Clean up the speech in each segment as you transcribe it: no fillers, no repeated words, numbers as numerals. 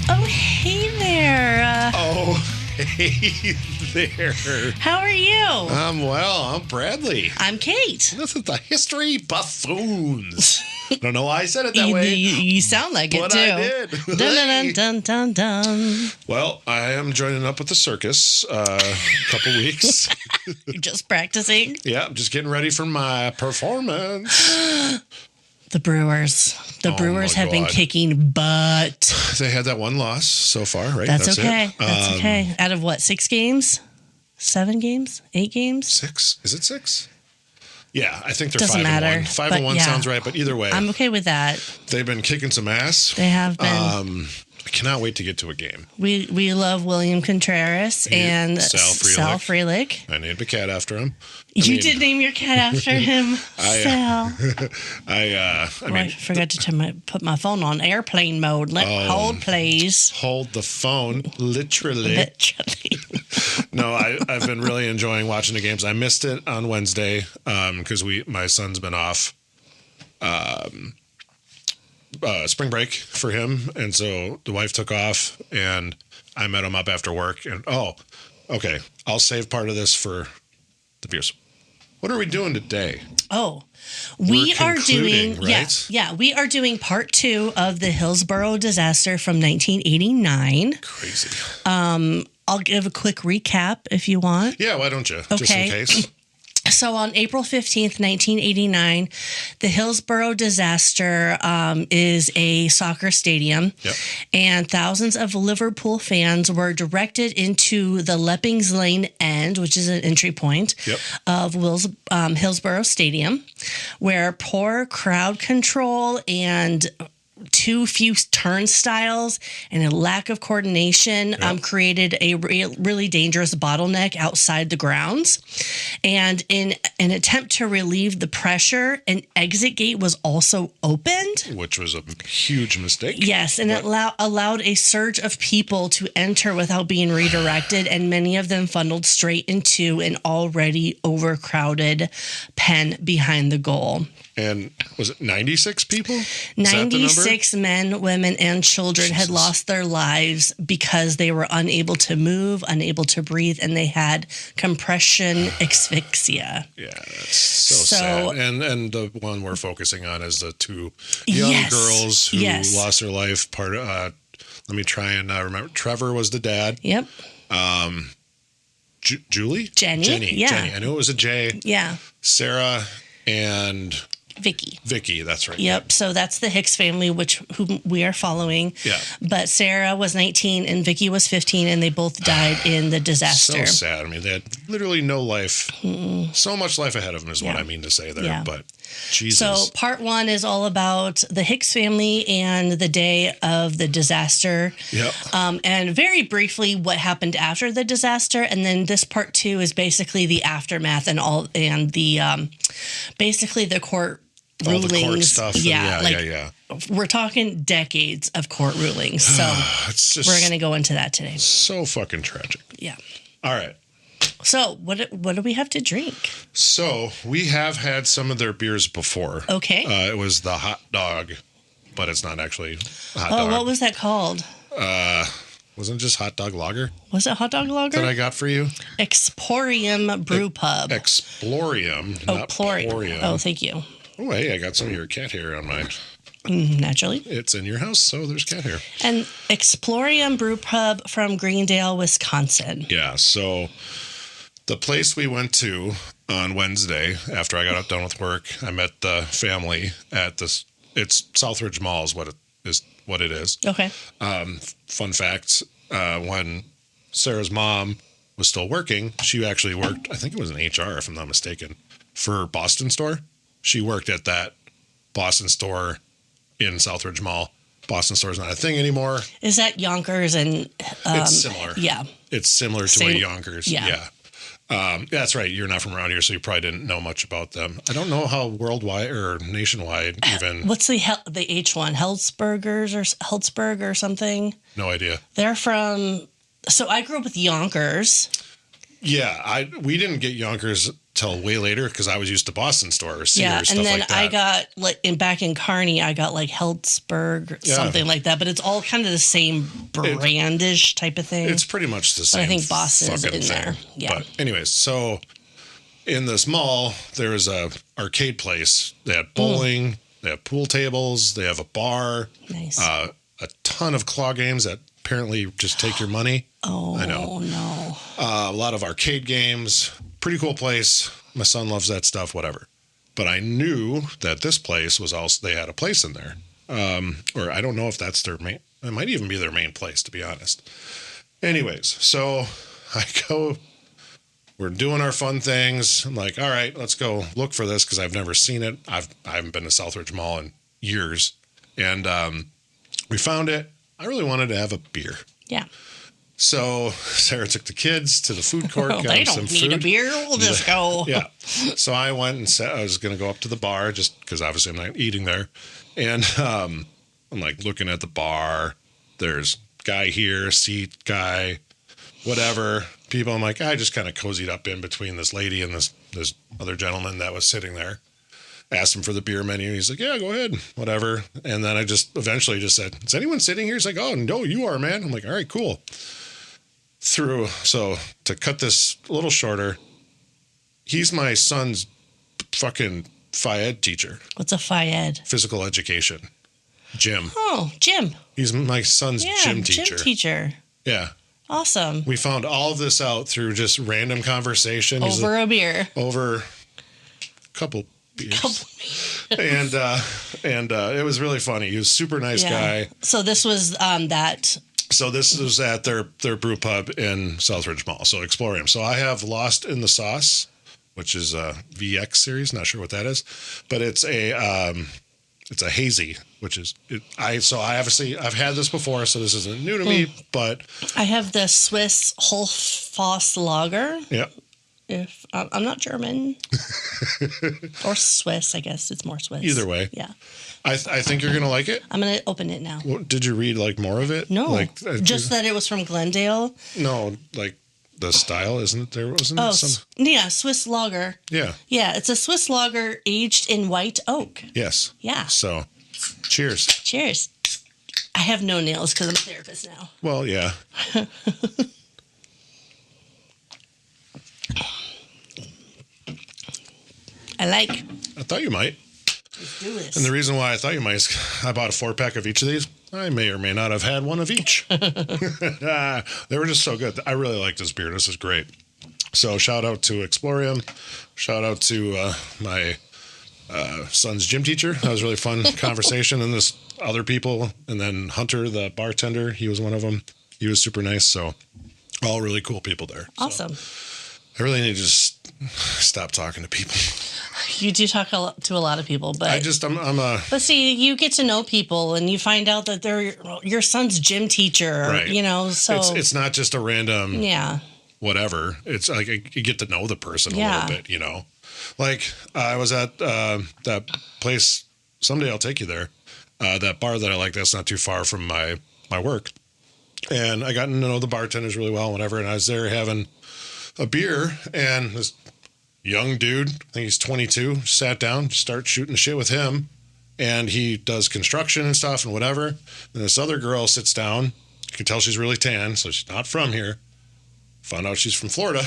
Oh, hey there. Hey there. How are you? I'm well. I'm Bradley. I'm Kate. This is the History Buffoons. I don't know why I said it that way. You sound like it, but too. I did. Dun, dun, dun, dun, dun. Well, I am joining up with the circus a couple weeks. You're just practicing? Yeah, I'm just getting ready for my performance. The Brewers. The Brewers have been kicking butt. They had that one loss so far, right? That's okay. It. That's okay. Out of what, 6 games? 7 games? 8 games? 6? Is it 6? Yeah, I think they're Doesn't 5-1. matter. 5-1 sounds right, but either way. I'm okay with that. They've been kicking some ass. They have been. I cannot wait to get to a game. We love William Contreras and Sal Frelick. I named a cat after him. You did name your cat after him, Sal. I forgot to put my phone on airplane mode. Hold, please. Hold the phone, literally. No, I've been really enjoying watching the games. I missed it on Wednesday because my son's been off. Spring break for him, and so the wife took off, and I met him up after work. And okay, I'll save part of this for the viewers. What are we doing today? We are doing right? we are doing part 2 of the Hillsborough disaster from 1989. Crazy. I'll give a quick recap if you want. Yeah, why don't you? Okay. Just in case. So on April 15th, 1989, the Hillsborough disaster is a soccer stadium. Yep. And thousands of Liverpool fans were directed into the Leppings Lane end, which is an entry point of Hillsborough Stadium, where poor crowd control and too few turnstiles and a lack of coordination created a really dangerous bottleneck outside the grounds. And in an attempt to relieve the pressure, an exit gate was also opened. Which was a huge mistake. Yes, and it allowed a surge of people to enter without being redirected, and many of them funneled straight into an already overcrowded pen behind the goal. And was it 96 people? 96 men, women, and children had lost their lives because they were unable to move, unable to breathe, and they had compression asphyxia. Yeah, that's so sad. And the one we're focusing on is the 2 young girls who lost their life. Let me try and remember. Trevor was the dad. Yep. Julie? Jenny. Yeah. Jenny. I knew it was a J. Yeah. Sarah and Vicky, that's right. Yep. So that's the Hicks family, whom we are following. Yeah. But Sarah was 19 and Vicky was 15, and they both died in the disaster. So sad. I mean, they had literally no life. So much life ahead of them is what I mean to say there. Yeah. But Jesus. So part 1 is all about the Hicks family and the day of the disaster. Yep. And very briefly what happened after the disaster, and then this part 2 is basically the aftermath and the basically the court rulings. The court stuff. We're talking decades of court rulings. So we're going to go into that today. So fucking tragic. Yeah. All right. So what do we have to drink? So we have had some of their beers before. Okay. It was the hot dog, but it's not actually a hot dog. Oh, what was that called? Wasn't it just hot dog lager? Was it hot dog lager? That I got for you? Explorium Brew Pub. Explorium, not Plorium. Oh, thank you. Oh, hey, I got some of your cat hair on mine. Naturally. It's in your house, so there's cat hair. And Explorium Brew Pub from Greendale, Wisconsin. Yeah, so the place we went to on Wednesday, after I got done with work, I met the family at this. It's Southridge Mall is what it is. Okay. Fun fact, when Sarah's mom was still working, she actually worked, I think it was in HR, if I'm not mistaken, for Boston Store. She worked at that Boston Store in Southridge Mall. Boston Store is not a thing anymore. Is that Yonkers and... it's similar. Yeah. It's similar to a Yonkers. Yeah. That's right. You're not from around here, so you probably didn't know much about them. I don't know how worldwide or nationwide even... What's the H one? Hellsburg or something? No idea. They're from... So I grew up with Yonkers. Yeah, we didn't get Yonkers till way later because I was used to Boston stores, Sears, and stuff then like that. I got back in Kearney, I got like Hillsborough, something like that. But it's all kind of the same brandish type of thing. It's pretty much the same. But I think Boston is in there. Yeah. But anyways, so in this mall, there is a arcade place. They had bowling, they have pool tables, they have a bar, nice, a ton of claw games that apparently just take your money. Oh, I know. No. A lot of arcade games. Pretty cool place. My son loves that stuff, whatever. But I knew that this place was also, they had a place in there. Or I don't know if that's their main, it might even be their main place, to be honest. Anyways, so I go, we're doing our fun things. I'm like, all right, let's go look for this because I've never seen it. I haven't been to Southridge Mall in years. And we found it. I really wanted to have a beer. Yeah. So Sarah took the kids to the food court. Got They some don't need food. a beer. We'll just go. Yeah. So I went and said I was going to go up to the bar just because obviously I'm not eating there. And I'm like looking at the bar. There's guy here, seat guy, whatever. People. I'm like, I just kind of cozied up in between this lady and this other gentleman that was sitting there. Asked him for the beer menu. He's like, yeah, go ahead, whatever. And then I just eventually just said, is anyone sitting here? He's like, oh, no, you are, man. I'm like, all right, cool. So to cut this a little shorter, he's my son's fucking phy-ed teacher. What's a phy-ed? Physical education. Jim. Oh, Jim. He's my son's gym teacher. Gym teacher. Yeah. Awesome. We found all of this out through just random conversation. Over a beer. Over a couple beers. and it was really funny. He was a super nice guy. So this was that. So this was at their brew pub in Southridge Mall. So Explorium. So I have Lost in the Sauce, which is a VX series. Not sure what that is, but it's a hazy, which is I've had this before, so this isn't new to me. But I have the Swiss Hoffass Lager. Yeah. If I'm not German or Swiss, I guess it's more Swiss. Either way, yeah. I think you're gonna like it. I'm gonna open it now. Well, did you read like more of it? No, like just that it was from Glendale. No, like the style, isn't it? There wasn't. Oh, some... yeah, Swiss lager. Yeah, yeah, it's a Swiss lager aged in white oak. Yes. Yeah. So, cheers. Cheers. I have no nails because I'm a therapist now. Well, yeah. I thought you might. Let's do this. And the reason why I thought you might is I bought a 4-pack of each of these. I may or may not have had one of each. They were just so good. I really like this beer. This is great. So shout out to Explorium. Shout out to my son's gym teacher. That was a really fun conversation. And this other people. And then Hunter, the bartender, he was one of them. He was super nice. So all really cool people there. Awesome. So I really need to just stop talking to people. You do talk to a lot of people, but But see, you get to know people, and you find out that they're your son's gym teacher. Right. You know, so it's not just a random whatever. It's like you get to know the person a little bit. You know, like I was at that place. Someday I'll take you there. That bar that I like. That's not too far from my work, and I got to know the bartenders really well. And whatever, and I was there having a beer, and this young dude, I think he's 22, sat down, start shooting the shit with him. And he does construction and stuff and whatever. And this other girl sits down. You can tell she's really tan, so she's not from here. Found out she's from Florida,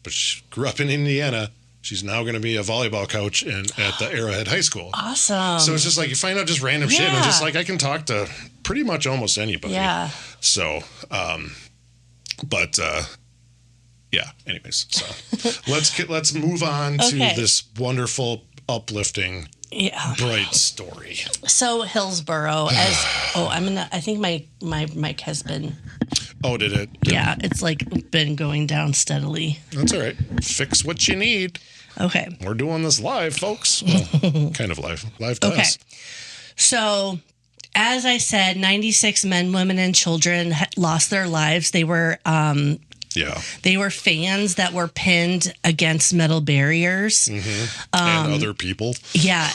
but she grew up in Indiana. She's now going to be a volleyball coach at the Arrowhead High School. Awesome. So it's just like you find out just random shit. And just like I can talk to pretty much almost anybody. Yeah. So, yeah. Anyways, so let's move on to this wonderful, uplifting, bright story. So Hillsborough, I think my mic has been. Oh, did it? Yeah, it's like been going down steadily. That's all right. Fix what you need. Okay. We're doing this live, folks. Well, kind of live. Live to us. So, as I said, 96 men, women, and children lost their lives. They were Yeah. They were fans that were pinned against metal barriers. And other people. Yeah.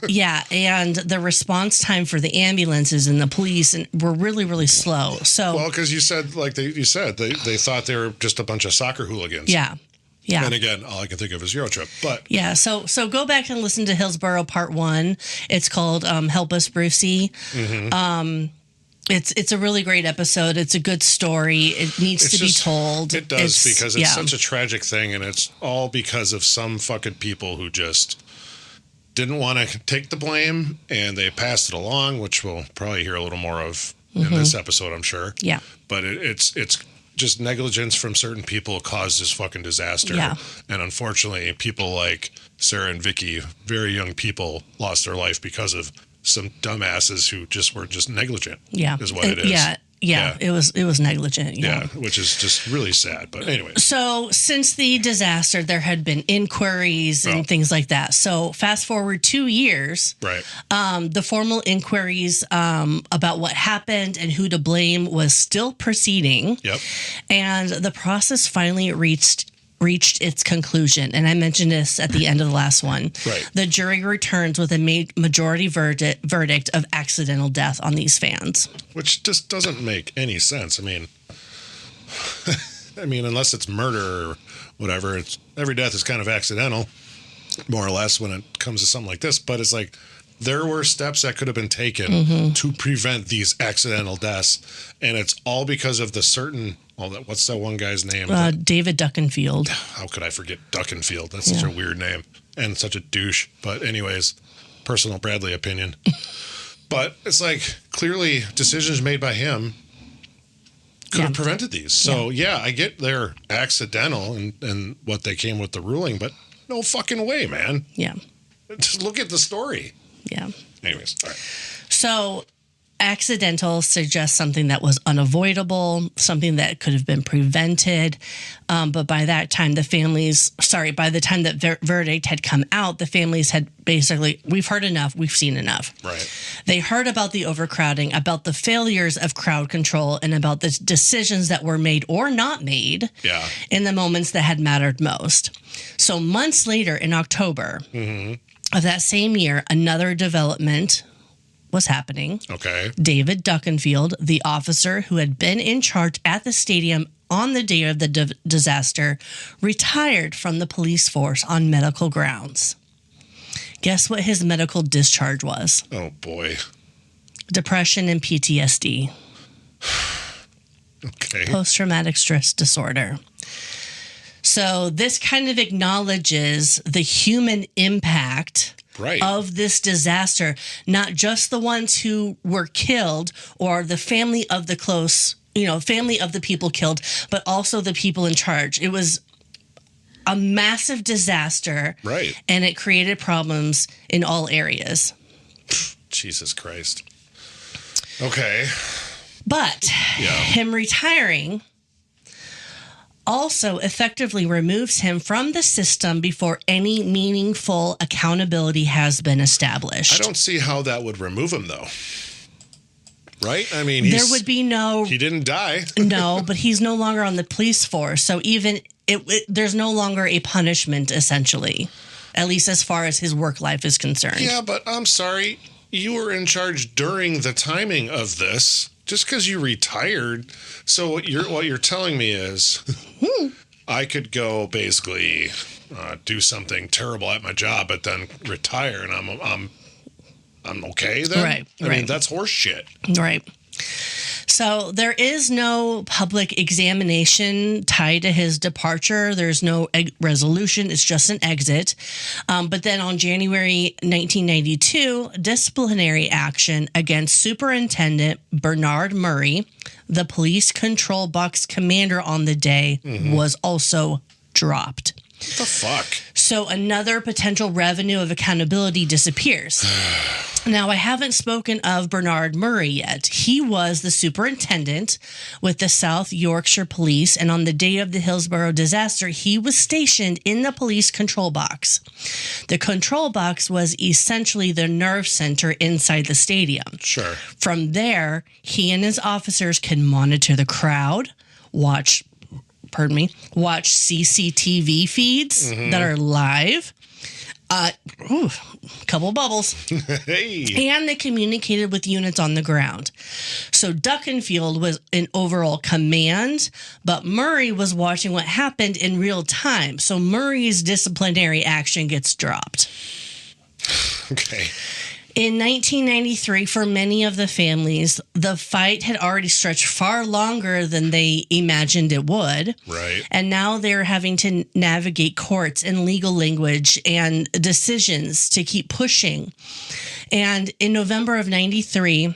Yeah. And the response time for the ambulances and the police were really, really slow. So, Well, because you said, like you said, they thought they were just a bunch of soccer hooligans. yeah. Yeah. And again, all I can think of is Eurotrip. But yeah, so go back and listen to Hillsborough Part 1. It's called Help Us Brucey. It's a really great episode. It's a good story. It needs to be told. It does, because it's such a tragic thing, and it's all because of some fucking people who just didn't want to take the blame, and they passed it along, which we'll probably hear a little more of in this episode, I'm sure. Yeah. But it's just negligence from certain people caused this fucking disaster. Yeah. And unfortunately, people like Sarah and Vicky, very young people, lost their life because of some dumbasses who were just negligent. Yeah. Is what it is. Yeah. It was negligent. Yeah, which is just really sad. But anyway. So since the disaster, there had been inquiries and things like that. So fast forward 2 years. Right. The formal inquiries about what happened and who to blame was still proceeding. Yep. And the process finally reached its conclusion. And I mentioned this at the end of the last one. Right. The jury returns with a majority verdict of accidental death on these fans. Which just doesn't make any sense. I mean, unless it's murder or whatever, every death is kind of accidental, more or less, when it comes to something like this. But it's like, there were steps that could have been taken to prevent these accidental deaths. And it's all because of the certain... Well, what's that one guy's name? David Duckenfield. How could I forget Duckenfield? That's such a weird name and such a douche. But anyways, personal Bradley opinion. But it's like, clearly decisions made by him could have prevented these. So, I get they're accidental and what they came with the ruling, but no fucking way, man. Yeah. Just look at the story. Yeah. Anyways, all right. So... accidental suggests something that was unavoidable, something that could have been prevented. But by that time, by the time that verdict had come out, the families had basically, we've heard enough, we've seen enough. Right. They heard about the overcrowding, about the failures of crowd control, and about the decisions that were made or not made in the moments that had mattered most. So months later, in October of that same year, another development was happening. Okay. David Duckenfield, the officer who had been in charge at the stadium on the day of the disaster, retired from the police force on medical grounds. Guess what his medical discharge was? Oh, boy. Depression and PTSD. Okay. Post-traumatic stress disorder. So this kind of acknowledges the human impact of this disaster, not just the ones who were killed or the family of the family of the people killed, but also the people in charge. It was a massive disaster. Right. And it created problems in all areas. Jesus Christ. Okay. But him retiring also effectively removes him from the system before any meaningful accountability has been established. I don't see how that would remove him, though. Right? I mean, there would be no... He didn't die. No, but he's no longer on the police force. So even there's no longer a punishment, essentially, at least as far as his work life is concerned. Yeah, but I'm sorry. You were in charge during the timing of this. Just because you retired, so what you're telling me is I could go basically do something terrible at my job, but then retire, and I'm okay then? Right. I mean, that's horse shit. Right. So there is no public examination tied to his departure. There's no resolution. It's just an exit. But then on January 1992, disciplinary action against Superintendent Bernard Murray, the police control box commander on the day, was also dropped. What the fuck? So another potential revenue of accountability disappears. Now, I haven't spoken of Bernard Murray yet. He was the superintendent with the South Yorkshire Police, and on the day of the Hillsborough disaster, he was stationed in the police control box. The control box was essentially the nerve center inside the stadium. Sure. From there, he and his officers can monitor the crowd, watch watch CCTV feeds that are live. Couple bubbles. Hey. And they communicated with units on the ground. So Duckenfield was in overall command, but Murray was watching what happened in real time. So Murray's disciplinary action gets dropped. Okay. In 1993, for many of the families, the fight had already stretched far longer than they imagined it would. Right. And now they're having to navigate courts and legal language and decisions to keep pushing. And in November of 93,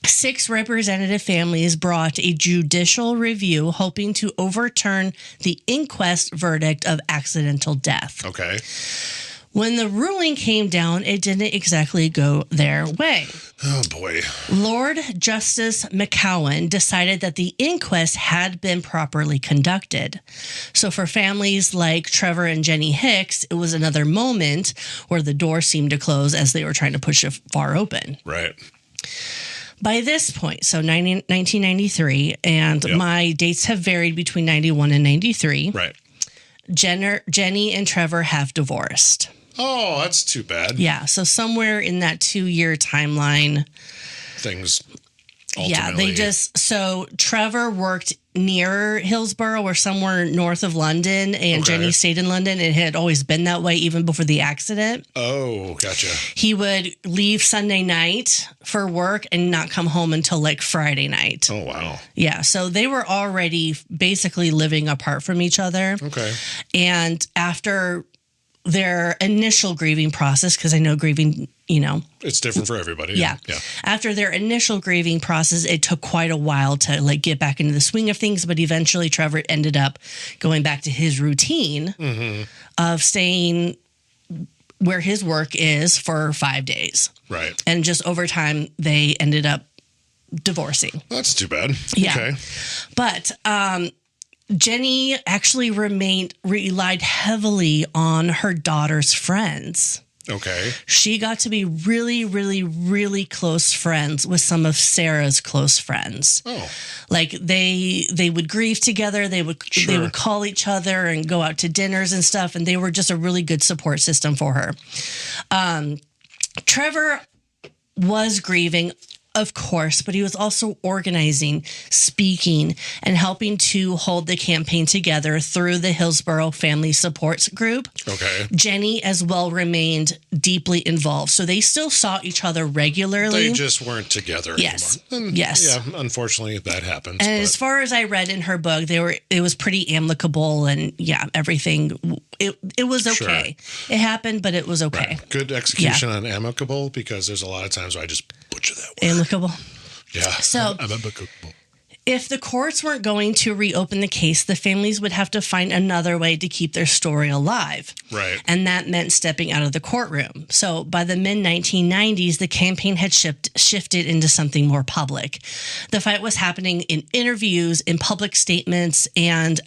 6 representative families brought a judicial review hoping to overturn the inquest verdict of accidental death. Okay. When the ruling came down, it didn't exactly go their way. Oh, boy. Lord Justice McCowan decided that the inquest had been properly conducted. So for families like Trevor and Jenny Hicks, it was another moment where the door seemed to close as they were trying to push it far open. Right. By this point, so 1993, and my dates have varied between 91 and 93. Right. Jenny and Trevor have divorced. Oh, that's too bad. Yeah, so somewhere in that 2-year timeline. Things ultimately. Yeah, so Trevor worked near Hillsborough or somewhere north of London, and Jenny stayed in London. It had always been that way even before the accident. Oh, gotcha. He would leave Sunday night for work and not come home until like Friday night. Oh, wow. Yeah, so they were already basically living apart from each other. Okay. And after their initial grieving process, because I know grieving, it's different for everybody. Yeah. After their initial grieving process, it took quite a while to like get back into the swing of things. But eventually Trevor ended up going back to his routine of staying where his work is for 5 days. Right. And just over time, they ended up divorcing. That's too bad. Yeah. Okay. But Jenny actually relied heavily on her daughter's friends. Okay. She got to be really, really, really close friends with some of Sarah's close friends. Oh. Like they would grieve together. They would call each other and go out to dinners and stuff. And they were just a really good support system for her. Trevor was grieving, of course, but he was also organizing, speaking, and helping to hold the campaign together through the Hillsborough Family Supports Group. Okay. Jenny as well remained deeply involved. So they still saw each other regularly. They just weren't together yes. anymore. And yes. Yeah, unfortunately that happens. And as far as I read in her book, it was pretty amicable and everything. It was okay. Sure. It happened, but it was okay. Right. Good execution on amicable, because there's a lot of times where I just butcher that word. Amicable. Yeah. So amicable. If the courts weren't going to reopen the case, the families would have to find another way to keep their story alive. Right. And that meant stepping out of the courtroom. So by the mid-1990s, the campaign had shifted into something more public. The fight was happening in interviews, in public statements, and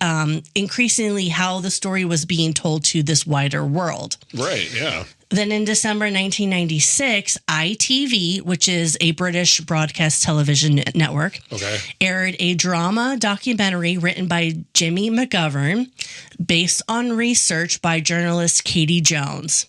increasingly how the story was being told to this wider world. Right, yeah. Then in December 1996, ITV, which is a British broadcast television network, aired a drama documentary written by Jimmy McGovern based on research by journalist Katie Jones.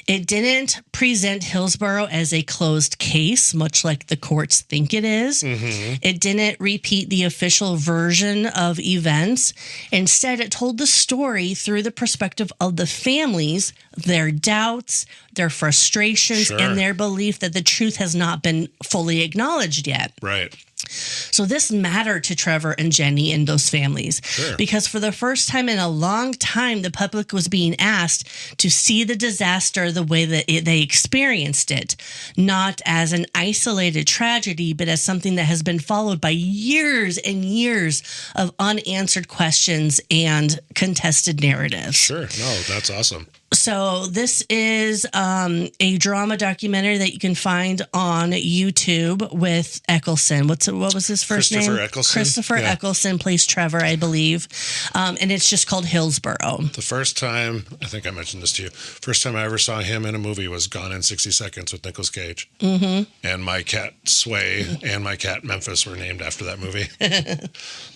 It didn't present Hillsborough as a closed case, much like the courts think it is. Mm-hmm. It didn't repeat the official version of events. Instead, it told the story through the perspective of the families, their doubts, their frustrations, and their belief that the truth has not been fully acknowledged yet. Right. So this mattered to Trevor and Jenny and those families because for the first time in a long time, the public was being asked to see the disaster the way that they experienced it, not as an isolated tragedy, but as something that has been followed by years and years of unanswered questions and contested narratives. Sure. No, that's awesome. So this is a drama documentary that you can find on YouTube with Eccleston. What was his first name? Christopher Eccleston plays Trevor, I believe. And it's just called Hillsborough. The first time, I think I mentioned this to you, first time I ever saw him in a movie was Gone in 60 Seconds with Nicolas Cage. Mm-hmm. And my cat Sway and my cat Memphis were named after that movie.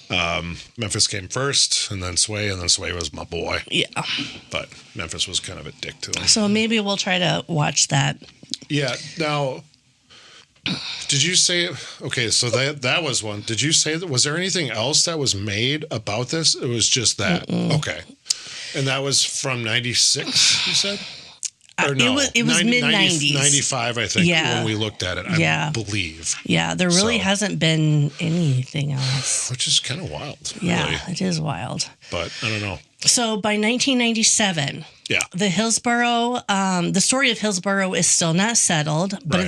Memphis came first, and then Sway was my boy. Yeah. But Memphis was kind of a dick to him. So maybe we'll try to watch that. Yeah. Now, did you say, okay, so that was one. Did you say that, was there anything else that was made about this? It was just that. Okay. And that was from 96, you said? Or no, it was mid-90s. 95, I think, when we looked at it, I believe. Yeah, there really hasn't been anything else. Which is kind of wild. Yeah, really. it is wild. But I don't know. So by 1997, the Hillsborough, the story of Hillsborough is still not settled, but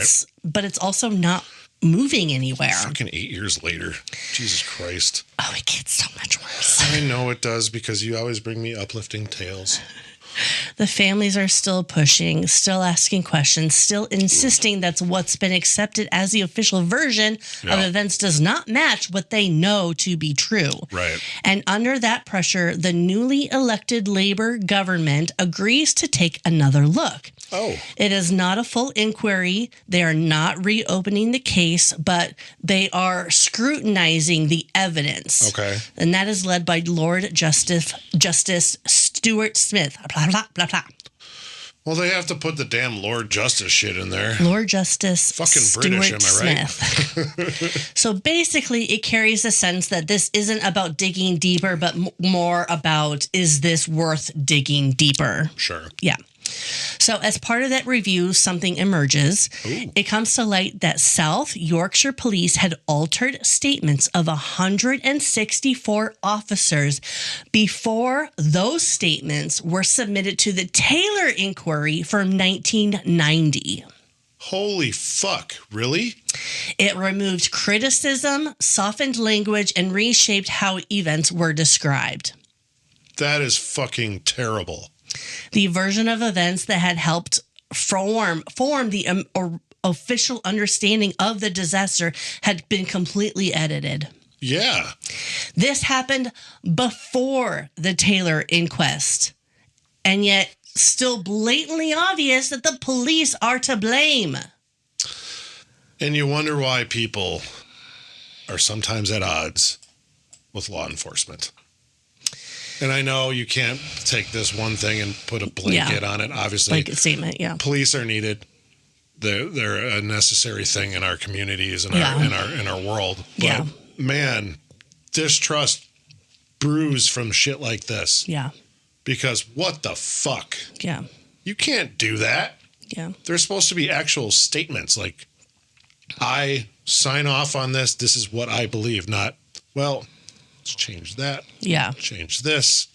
it's also not moving anywhere. Fucking 8 years later. Jesus Christ. Oh, it gets so much worse. I know it does because you always bring me uplifting tales. The families are still pushing, still asking questions, still insisting that what's been accepted as the official version of events does not match what they know to be true. Right. And under that pressure, the newly elected Labor government agrees to take another look. Oh. It is not a full inquiry. They are not reopening the case, but they are scrutinizing the evidence. Okay. And that is led by Lord Justice Stuart Smith. Blah, blah, blah, blah. Well, they have to put the damn Lord Justice shit in there. Lord Justice fucking Stuart British, am I right? Smith. So basically, it carries the sense that this isn't about digging deeper, but more about, is this worth digging deeper? Sure. Yeah. So as part of that review, something emerges. Ooh. It comes to light that South Yorkshire police had altered statements of 164 officers before those statements were submitted to the Taylor inquiry from 1990. Holy fuck, really? It removed criticism, softened language, and reshaped how events were described. That is fucking terrible. The version of events that had helped form the official understanding of the disaster had been completely edited. Yeah. This happened before the Taylor inquest, and yet still blatantly obvious that the police are to blame. And you wonder why people are sometimes at odds with law enforcement. And I know you can't take this one thing and put a blanket on it. Obviously, blanket statement. Yeah, police are needed. They're a necessary thing in our communities and in our world. But man, distrust brews from shit like this. Yeah, because what the fuck? Yeah, you can't do that. Yeah, there's supposed to be actual statements like, I sign off on this. This is what I believe. Not, well, let's change that. Yeah. Change this.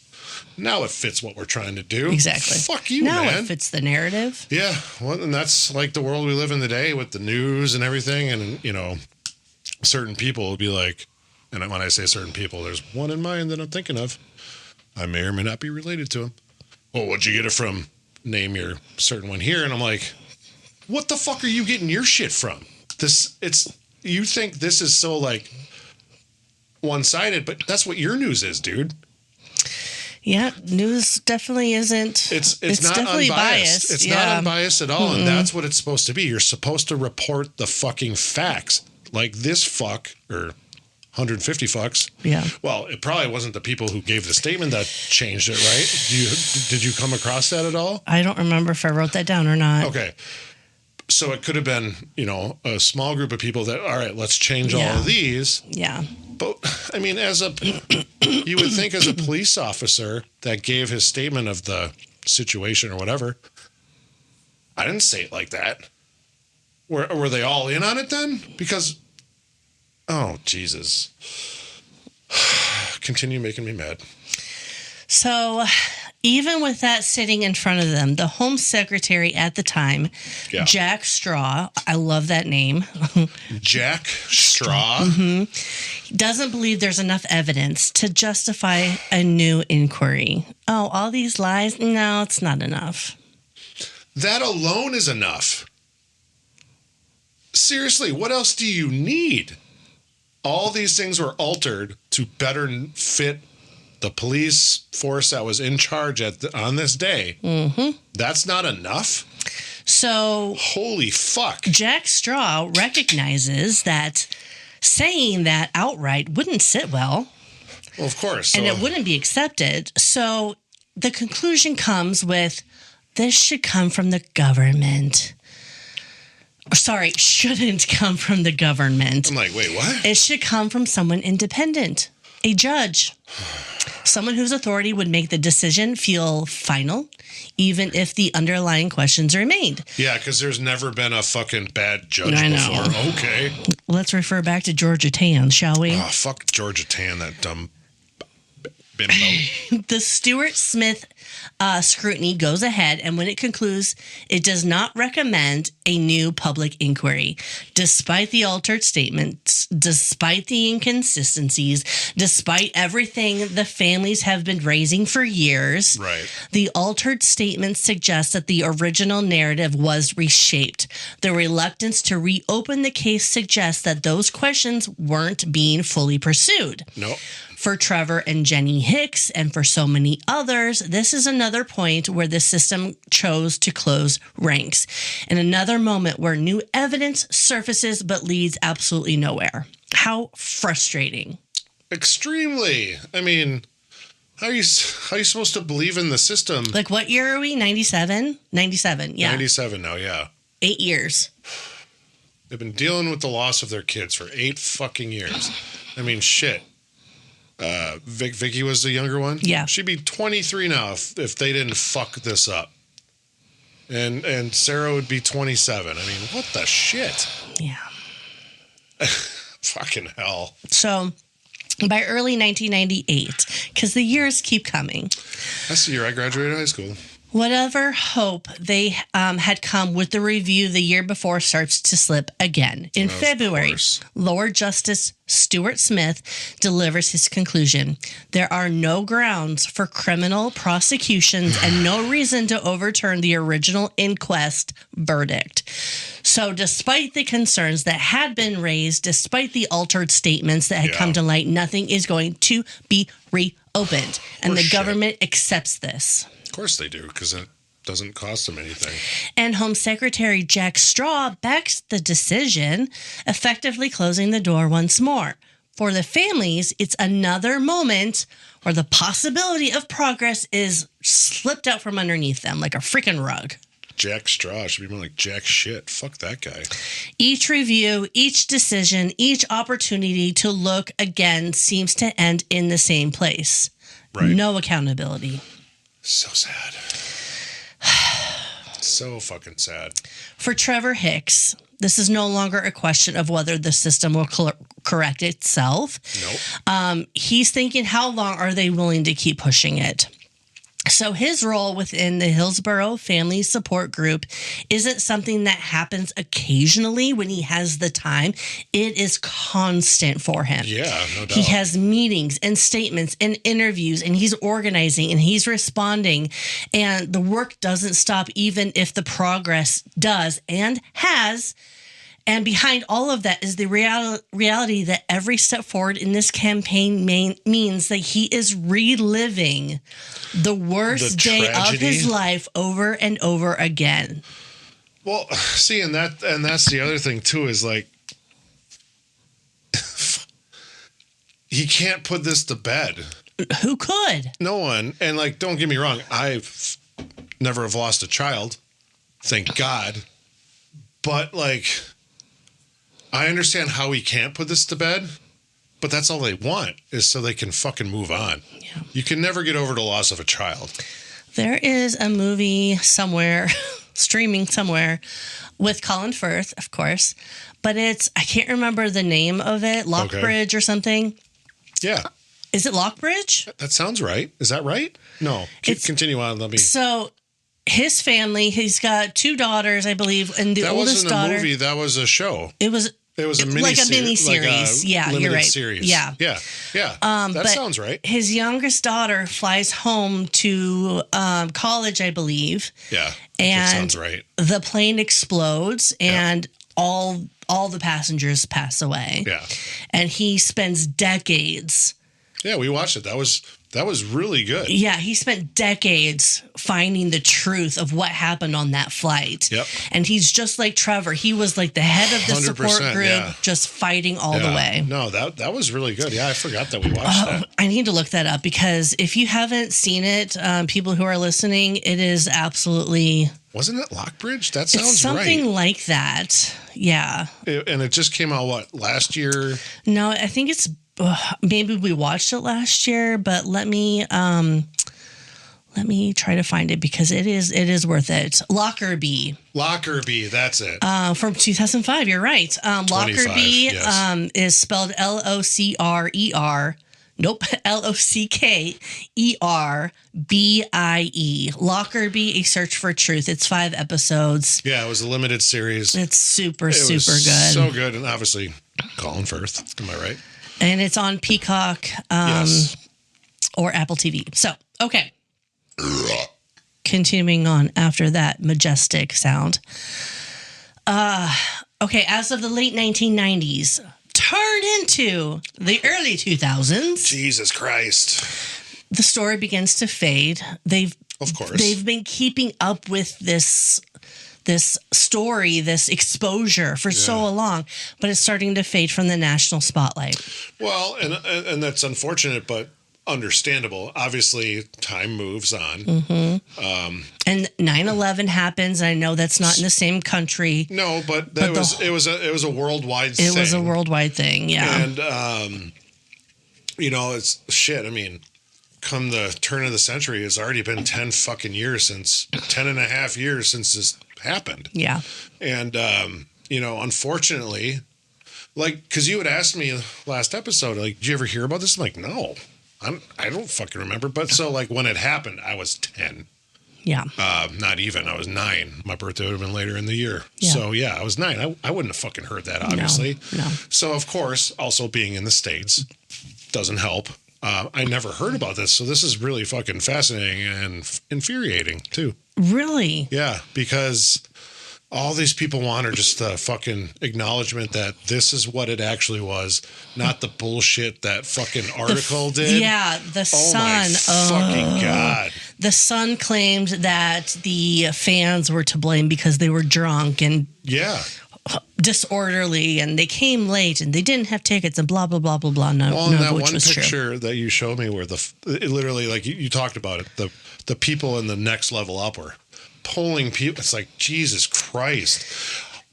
Now it fits what we're trying to do. Exactly. Fuck you, now man. It fits the narrative. Yeah. Well, and that's like the world we live in today with the news and everything. And, you know, certain people will be like, and when I say certain people, there's one in mind that I'm thinking of. I may or may not be related to him. Well, what'd you get it from? Name your certain one here. And I'm like, what the fuck are you getting your shit from? You think this is so like one-sided, but that's what your news is, dude. Yeah, news definitely isn't. It's not definitely unbiased. It's not unbiased at all, and that's what it's supposed to be. You're supposed to report the fucking facts. Like this fuck, or 150 fucks. Yeah. Well, it probably wasn't the people who gave the statement that changed it, right? Did you come across that at all? I don't remember if I wrote that down or not. Okay. So it could have been, you know, a small group of people that, all right, let's change all of these. Yeah. But, I mean, you would think as a police officer that gave his statement of the situation or whatever, I didn't say it like that. Were they all in on it then? Because, oh, Jesus. Continue making me mad. So, even with that sitting in front of them, the Home Secretary at the time, Jack Straw, I love that name. Jack Straw? Mm-hmm. Doesn't believe there's enough evidence to justify a new inquiry. Oh, all these lies? No, it's not enough. That alone is enough. Seriously, what else do you need? All these things were altered to better fit the police force that was in charge on this day. Mm-hmm. That's not enough? So, holy fuck. Jack Straw recognizes that saying that outright wouldn't sit well. Well, of course. And it wouldn't be accepted. So the conclusion comes with, this should come from the government. Sorry, shouldn't come from the government. I'm like, wait, what? It should come from someone independent, a judge, someone whose authority would make the decision feel final, even if the underlying questions remained. Yeah, because there's never been a fucking bad judge I before. know. Okay. Let's refer back to Georgia Tan, shall we? Oh, fuck Georgia Tan, that dumb bimbo. The Stuart Smith scrutiny goes ahead, and when it concludes, it does not recommend a new public inquiry. Despite the altered statements, despite the inconsistencies, despite everything the families have been raising for years, Right. the altered statements suggest that the original narrative was reshaped. The reluctance to reopen the case suggests that those questions weren't being fully pursued. Nope. For Trevor and Jenny Hicks, and for so many others, this is another point where the system chose to close ranks, and another moment where new evidence surfaces but leads absolutely nowhere. How frustrating. Extremely. I mean, how are you supposed to believe in the system? Like, what year are we? 97? 97, yeah. 97 now, yeah. 8 years. They've been dealing with the loss of their kids for 8 fucking years. I mean, shit. Vicky was the younger one. Yeah. She'd be 23 now if they didn't fuck this up. And Sarah would be 27. I mean, what the shit? Yeah. Fucking hell. So, by early 1998, because the years keep coming, That's the year I graduated high school. whatever hope they had come with the review the year before starts to slip again. In February, course. Lord Justice Stuart Smith delivers his conclusion. There are no grounds for criminal prosecutions and no reason to overturn the original inquest verdict. So despite the concerns that had been raised, despite the altered statements that had come to light, nothing is going to be reopened. And the government accepts this. Of course they do, because it doesn't cost them anything. And Home Secretary Jack Straw backs the decision, effectively closing the door once more. For the families, it's another moment where the possibility of progress is slipped out from underneath them like a freaking rug. Jack Straw should be more like Jack Shit. Fuck that guy. Each review, each decision, each opportunity to look again seems to end in the same place. Right. No accountability. So sad. So fucking sad. For Trevor Hicks, this is no longer a question of whether the system will correct itself. Nope. He's thinking, how long are they willing to keep pushing it? So his role within the Hillsborough Family Support Group isn't something that happens occasionally when he has the time. It is constant for him. Yeah, no doubt. He has meetings and statements and interviews, and he's organizing and he's responding. And the work doesn't stop even if the progress does and has. And behind all of that is the reality that every step forward in this campaign means that he is reliving the worst day of his life over and over again. Well, see, and that's the other thing too, is like he can't put this to bed. Who could? No one. And like, don't get me wrong, I've never have lost a child, thank God. But like, I understand how he can't put this to bed, but that's all they want, is so they can fucking move on. Yeah. You can never get over the loss of a child. There is a movie somewhere, streaming somewhere, with Colin Firth, of course, but I can't remember the name of it, Lockbridge or something. Yeah. Is it Lockbridge? That sounds right. Is that right? No. Continue on. Let me. So his family, he's got 2 daughters, I believe, and the oldest daughter. That wasn't a movie. That was a show. It was a mini like a mini series. Yeah, you're right. Series. Yeah. That sounds right. His youngest daughter flies home to college, I believe. Yeah, and that sounds right. The plane explodes, and all the passengers pass away. Yeah, and he spends decades. Yeah, we watched it. That That was really good. Yeah, he spent decades finding the truth of what happened on that flight. Yep. And he's just like Trevor. He was like the head of the support group, just fighting all the way. No, that was really good. Yeah, I forgot that we watched that. I need to look that up because if you haven't seen it, people who are listening, it is absolutely... Wasn't it Lockbridge? That sounds it's something right. like that. Yeah. And it just came out, last year? No, I think it's... maybe we watched it last year, but let me try to find it because it is worth it. Lockerbie, that's it. From 2005. You're right. Lockerbie yes. Is spelled Locrer. Nope, Lockerbie. Lockerbie: A Search for Truth. It's 5 episodes. Yeah, it was a limited series. It's super good. So good, and obviously Colin Firth. Am I right? And it's on Peacock Yes. or Apple TV. So, okay. Continuing on after that majestic sound. Okay, as of the late 1990s, turned into the early 2000s. Jesus Christ. The story begins to fade. Of course. They've been keeping up with this story, this exposure for so long, but it's starting to fade from the national spotlight. Well, and that's unfortunate, but understandable. Obviously, time moves on. Mm-hmm. And 9/11 happens. I know that's not in the same country. No, but it was a worldwide thing. It was a worldwide thing, yeah. And it's shit. I mean, come the turn of the century, it's already been 10 fucking years since 10 and a half years since this happened. Yeah. And, unfortunately, because you had asked me last episode, did you ever hear about this? I'm like, no, I don't fucking remember. But so when it happened, I was 10. Yeah. Not even. I was 9. My birthday would have been later in the year. Yeah. So, yeah, I was 9. I wouldn't have fucking heard that, obviously. No. So, of course, also being in the States doesn't help. I never heard about this. So this is really fucking fascinating and infuriating, too. Really? Yeah, because all these people want are just the fucking acknowledgement that this is what it actually was, not the bullshit that fucking article did. Yeah, the Sun. My fucking God. The Sun claimed that the fans were to blame because they were drunk and disorderly and they came late and they didn't have tickets and blah, blah, blah, blah, blah. None of which was true. That one picture that you showed me where it literally, you talked about it, the people in the next level up were pulling people. It's like, Jesus Christ.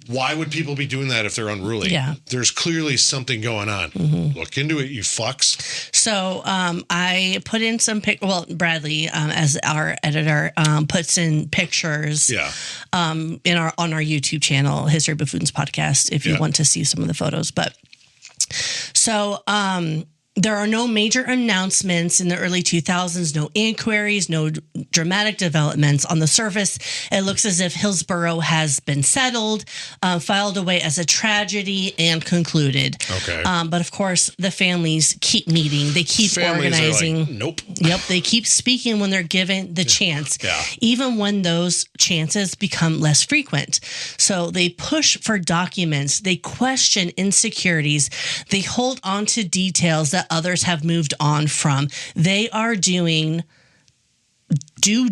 Why would people be doing that if they're unruly? Yeah. There's clearly something going on. Mm-hmm. Look into it, you fucks. So I put in some Bradley, as our editor, puts in pictures on our YouTube channel, History Buffoons Podcast, if you want to see some of the photos. But so there are no major announcements in the early 2000s, no inquiries, no dramatic developments. On the surface, it looks as if Hillsborough has been settled, filed away as a tragedy, and concluded. Okay. But of course, the families keep meeting. They keep organizing. Nope. Yep. They keep speaking when they're given the chance, even when those chances become less frequent. So they push for documents. They question insecurities. They hold on to details that others have moved on from. They are doing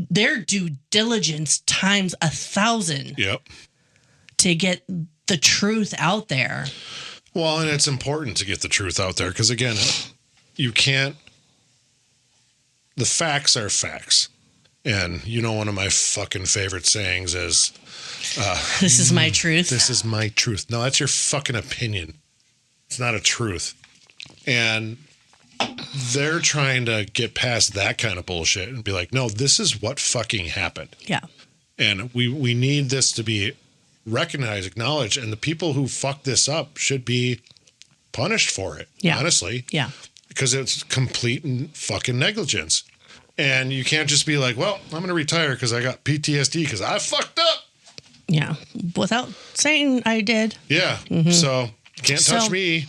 their due diligence times 1,000 to get the truth out there. Well, and it's important to get the truth out there because, again, you can't. The facts are facts. And one of my fucking favorite sayings is, this is my truth. This is my truth. No, that's your fucking opinion. It's not a truth. And they're trying to get past that kind of bullshit and be like, no, this is what fucking happened. Yeah. And we need this to be recognized, acknowledged, and the people who fucked this up should be punished for it, honestly. Yeah. Because it's complete and fucking negligence. And you can't just be like, well, I'm going to retire because I got PTSD because I fucked up. Yeah. Without saying I did. Yeah. Mm-hmm. So can't touch me.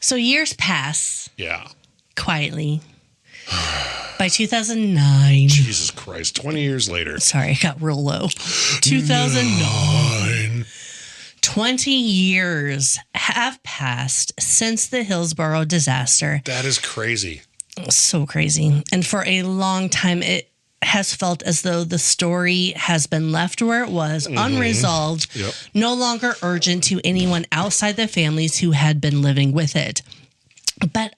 So years pass. Yeah. Quietly. By 2009. Jesus Christ. 20 years later. Sorry, I got real low. 2009. 20 years have passed since the Hillsborough disaster. That is crazy. So crazy. And for a long time, it has felt as though the story has been left where it was, unresolved, no longer urgent to anyone outside the families who had been living with it. But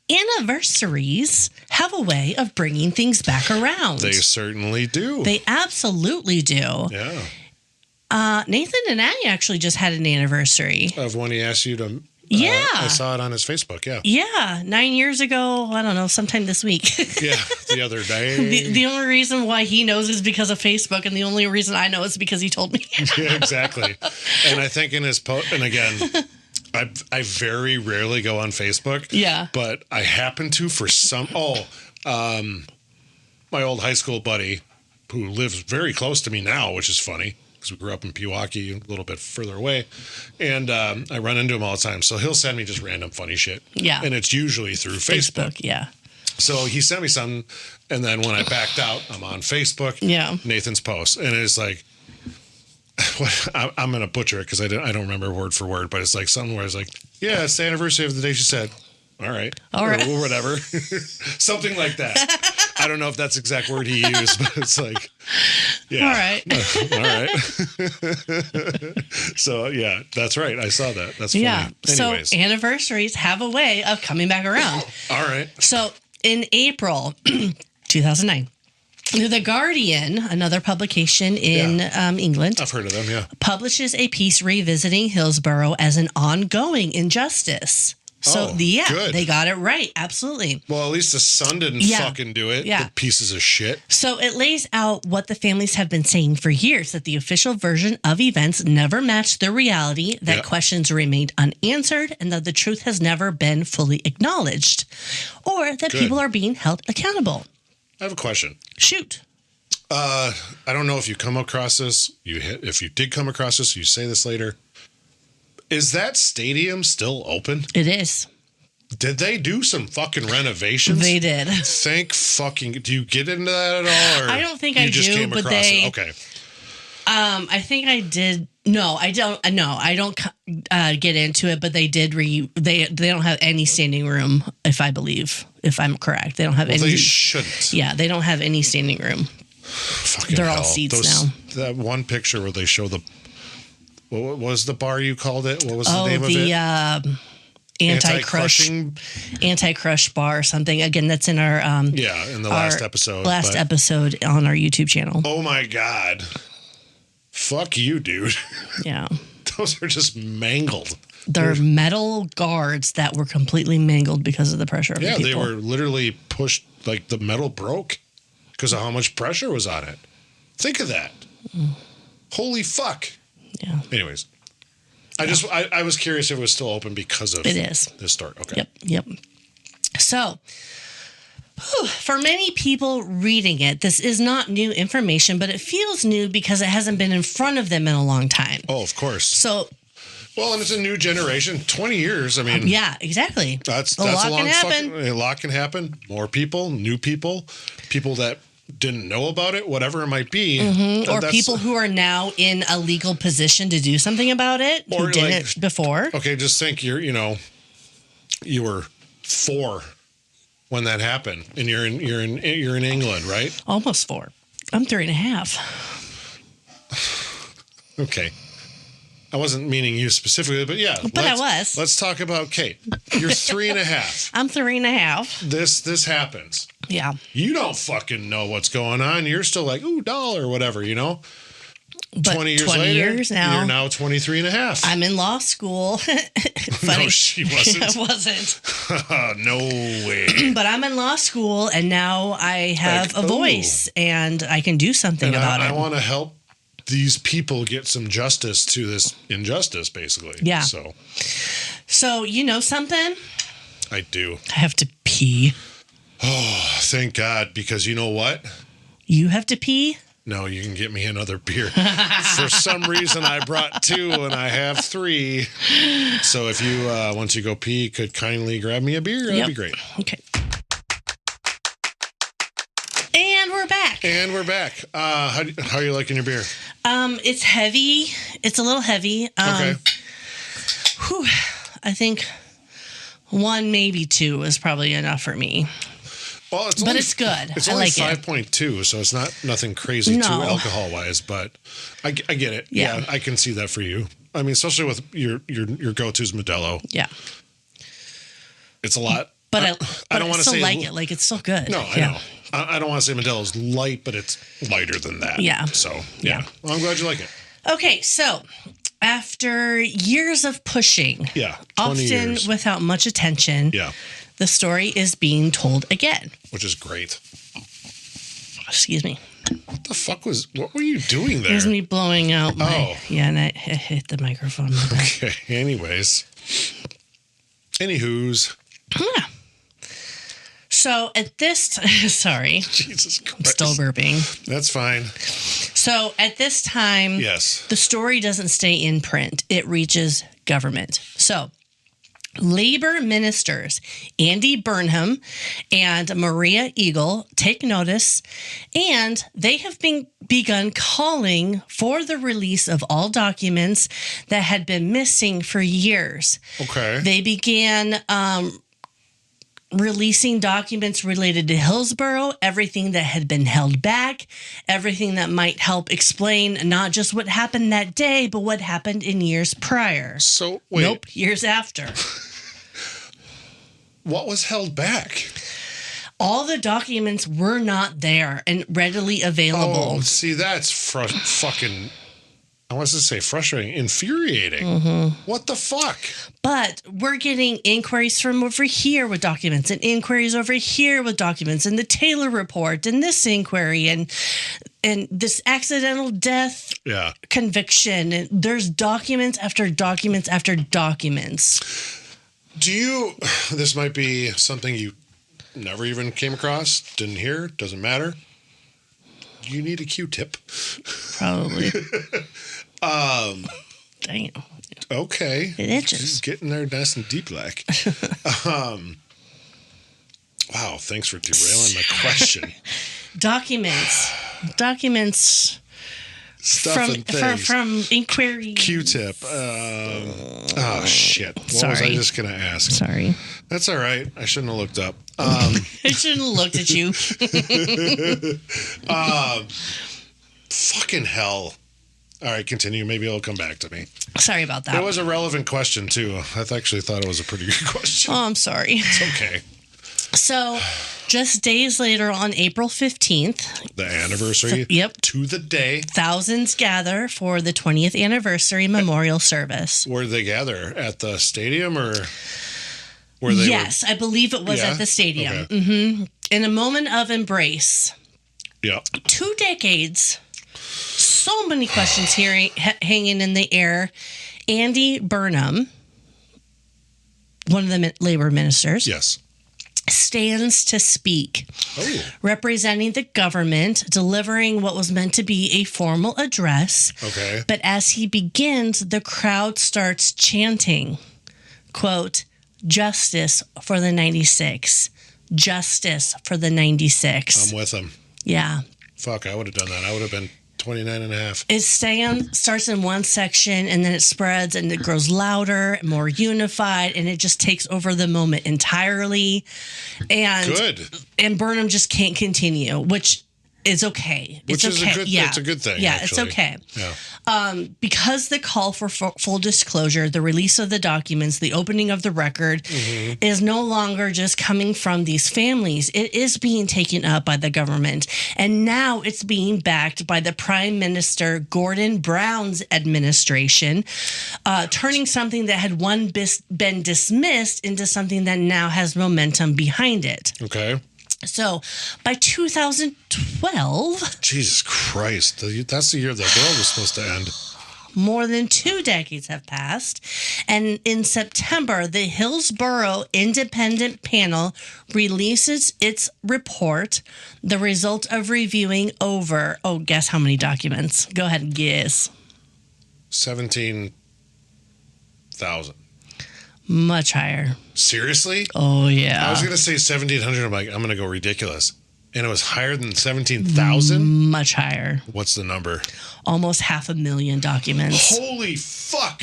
anniversaries have a way of bringing things back around. They certainly do. They absolutely do. Yeah. Nathan and I actually just had an anniversary. Of when he asked you to... Yeah. I saw it on his Facebook, yeah. Yeah, 9 years ago, I don't know, sometime this week. Yeah, the other day. The only reason why he knows is because of Facebook, and the only reason I know is because he told me. Yeah, exactly. And I think in his post, and again, I very rarely go on Facebook. Yeah. But I happen to for some, my old high school buddy who lives very close to me now, which is funny. We grew up in Pewaukee, a little bit further away, and I run into him all the time. So he'll send me just random funny shit. Yeah. And it's usually through Facebook. Yeah. So he sent me something, and then when I backed out, I'm on Facebook. Yeah. Nathan's post, and it's like, I'm going to butcher it because I don't remember word for word, but it's like something where it's like, yeah, it's the anniversary of the day she said. All right. Or whatever. Something like that. I don't know if that's the exact word he used, but it's like, yeah. All right. All right. So, yeah, that's right. I saw that. That's funny. Yeah. Anyways. So anniversaries have a way of coming back around. All right. So in April 2009, The Guardian, another publication in England, I've heard of them, yeah, publishes a piece revisiting Hillsborough as an ongoing injustice. So, good. They got it right. Absolutely. Well, at least the Sun didn't fucking do it. Yeah. The pieces of shit. So it lays out what the families have been saying for years, that the official version of events never matched the reality, that questions remained unanswered, and that the truth has never been fully acknowledged, or that people are being held accountable. I have a question. Shoot. I don't know if you come across this. If you did come across this, you say this later. Is that stadium still open? It is. Did they do some fucking renovations? They did. Thank fucking. Do you get into that at all? Or I don't think you I just do, came but across they. it? Okay. I think I did. No, I don't. No, I don't get into it. But they did. They don't have any standing room. If I'm correct, they don't have any. They shouldn't. Yeah, they don't have any standing room. Fucking They're hell. all seats now. That one picture where they show the. What was the bar you called it? What was the name of it? Anti-crush bar or something. Again, that's in our in the last episode. Episode on our YouTube channel. Oh my God. Fuck you, dude. Yeah. Those are just mangled. They're metal guards that were completely mangled because of the pressure of the people. Yeah, they were literally pushed, like the metal broke because of how much pressure was on it. Think of that. Holy fuck. Yeah. Anyways, I was curious if it was still open because of this story. Okay. Yep. So, for many people reading it, this is not new information, but it feels new because it hasn't been in front of them in a long time. Oh, of course. So, well, and it's a new generation. 20 years. I mean, yeah, exactly. That's a long fucking. A lot can happen. More people, new people that didn't know about it, whatever it might be. Or people who are now in a legal position to do something about it, who didn't before. Okay, just think you were 4 when that happened, and you're in England, right? Almost 4. I'm 3.5. Okay. I wasn't meaning you specifically, but yeah. But I was. Let's talk about Kate. You're 3.5. I'm 3.5. This happens. Yeah. You don't fucking know what's going on. You're still like, ooh, doll or whatever, But 20 years later, years now, you're now 23.5. I'm in law school. No, she wasn't. I wasn't. No way. But I'm in law school, and now I have a voice, and I can do something about it. I want to help these people get some justice to this injustice, basically. Yeah. So you know something? I do. I have to pee. Oh, thank God, because you know what? You have to pee? No, you can get me another beer. For some reason, I brought 2 and I have 3. So if you, once you go pee, could kindly grab me a beer, that'd be great. Okay. And we're back. How are you liking your beer? It's heavy. It's a little heavy. Okay. I think 1, maybe 2 is probably enough for me. Well, it's good. It's I only like 5.2, so it's not nothing crazy too alcohol wise. But I get it. Yeah, I can see that for you. I mean, especially with your go-to's Modelo. Yeah, it's a lot. But I don't want to still say like it. Like, it's still good. No, I know. I don't want to say Modelo's light, but it's lighter than that. Yeah. So yeah. Well, I'm glad you like it. Okay, so after years of pushing, often years. without much attention, the story is being told again. Which is great. Excuse me. What were you doing there? It was me blowing out my... Yeah, and I hit the microphone. Okay, anyways. Anywho's. Yeah. So at this... Sorry. Jesus Christ. I'm still burping. That's fine. So at this time, the story doesn't stay in print. It reaches government. So Labor ministers Andy Burnham and Maria Eagle take notice, and they have begun calling for the release of all documents that had been missing for years. Okay. They began releasing documents related to Hillsborough, everything that had been held back, everything that might help explain not just what happened that day, but what happened in years prior. So, wait. Nope, years after. What was held back? All the documents were not there and readily available. Oh, see, that's fucking... I want to say frustrating, infuriating. Mm-hmm. What the fuck? But we're getting inquiries from over here with documents and inquiries over here with documents and the Taylor report and this inquiry and this accidental death conviction. And there's documents after documents after documents. This might be something you never even came across, didn't hear, doesn't matter. Do you need a Q-tip? Probably. Damn. Okay. It itches. She's getting there nice and deep like. Wow, thanks for derailing my question. Documents. Stuff and things. From inquiry. Q-tip. Oh, shit. What was I just going to ask? Sorry. That's all right. I shouldn't have looked up. I shouldn't have looked at you. Fucking hell. All right, continue. Maybe it'll come back to me. Sorry about that. It was a relevant question, too. I actually thought it was a pretty good question. Oh, I'm sorry. It's okay. So, just days later on April 15th. The anniversary? Yep. To the day. Thousands gather for the 20th anniversary memorial service. Where did they gather? At the stadium or... Yes, I believe it was at the stadium. Okay. Mm-hmm. In a moment of embrace. Yeah. 2 decades... So many questions here hanging in the air. Andy Burnham, one of the labor ministers, stands to speak, representing the government, delivering what was meant to be a formal address. Okay. But as he begins, the crowd starts chanting, quote, "Justice for the 96. Justice for the 96. I'm with him. Yeah. Fuck, I would have done that. I would have been 29 and a half. It starts in one section and then it spreads and it grows louder, more unified, and it just takes over the moment entirely. And Burnham just can't continue, which is okay. It's okay. It's a good thing. Yeah, actually. it's okay. Yeah. Because the call for full disclosure, the release of the documents, the opening of the record is no longer just coming from these families. It is being taken up by the government. And now it's being backed by the Prime Minister Gordon Brown's administration, turning something that had been dismissed into something that now has momentum behind it. Okay. So by 2012... Jesus Christ. That's the year the world was supposed to end. More than 2 decades have passed. And in September, the Hillsborough Independent Panel releases its report, the result of reviewing over... Oh, guess how many documents? Go ahead and guess. 17,000. Much higher. Seriously? Oh, yeah. I was going to say 1,700. I'm like, I'm going to go ridiculous. And it was higher than 17,000? Much higher. What's the number? Almost 500,000 documents. Holy fuck.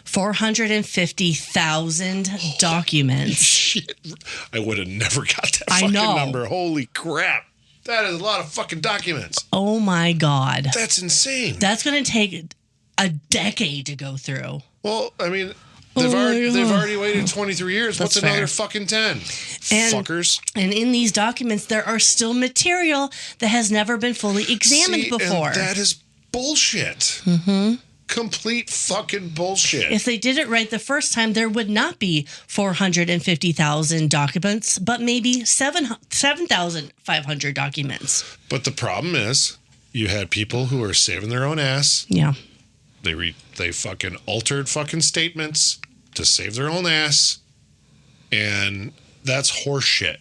450,000 documents. Shit. I would have never got that fucking number. Holy crap. That is a lot of fucking documents. Oh my God. That's insane. That's going to take a decade to go through. Well, I mean, they've already waited 23 years. What's another fucking 10? Fuckers. And in these documents, there are still material that has never been fully examined before. And that is bullshit. Complete fucking bullshit. If they did it right the first time, there would not be 450,000 documents, but maybe 7,500 documents. But the problem is, you had people who are saving their own ass. Yeah. They fucking altered fucking statements to save their own ass. And that's horseshit.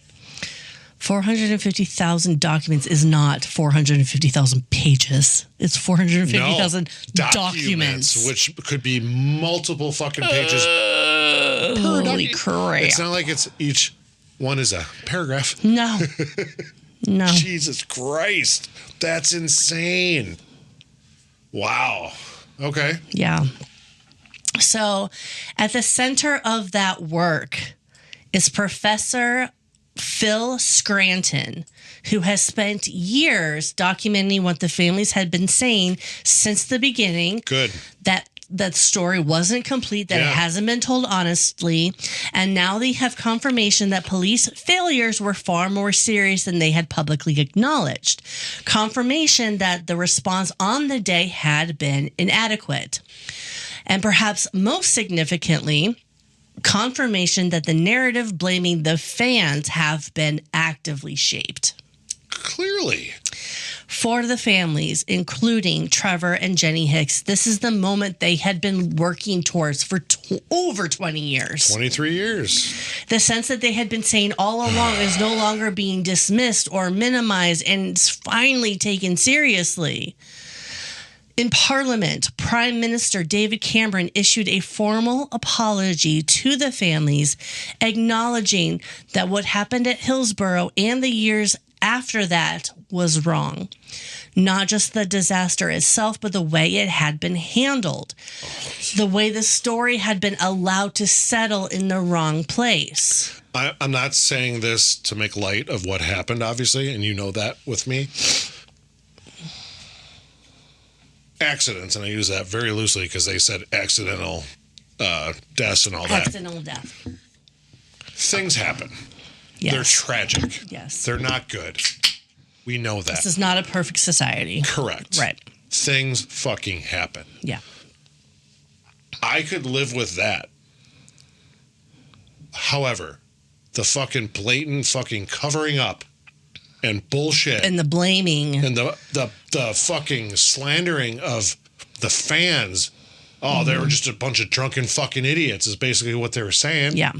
450,000 documents is not 450,000 pages. It's 450,000 documents. Which could be multiple fucking pages per holy crap. It's not like it's each one is a paragraph. No. No. Jesus Christ. That's insane. Wow. Okay. Yeah. So at the center of that work is Professor Phil Scranton, who has spent years documenting what the families had been saying since the beginning. Good. That story wasn't complete, that it hasn't been told honestly. And now they have confirmation that police failures were far more serious than they had publicly acknowledged. Confirmation that the response on the day had been inadequate. And perhaps most significantly, confirmation that the narrative blaming the fans have been actively shaped. Clearly. For the families, including Trevor and Jenny Hicks, this is the moment they had been working towards for over 20 years. 23 years. The sense that they had been saying all along is no longer being dismissed or minimized and is finally taken seriously. In Parliament, Prime Minister David Cameron issued a formal apology to the families, acknowledging that what happened at Hillsborough and the years after that was wrong. Not just the disaster itself, but the way it had been handled. The way the story had been allowed to settle in the wrong place. I'm not saying this to make light of what happened, obviously, and you know that with me. Accidents, and I use that very loosely because they said accidental deaths and all that. Accidental death. Things happen. Yes. They're tragic. Yes. They're not good. We know that. This is not a perfect society. Correct. Right. Things fucking happen. Yeah. I could live with that. However, the fucking blatant fucking covering up and bullshit and the blaming and the fucking slandering of the fans. Oh, they were just a bunch of drunken fucking idiots is basically what they were saying. Yeah.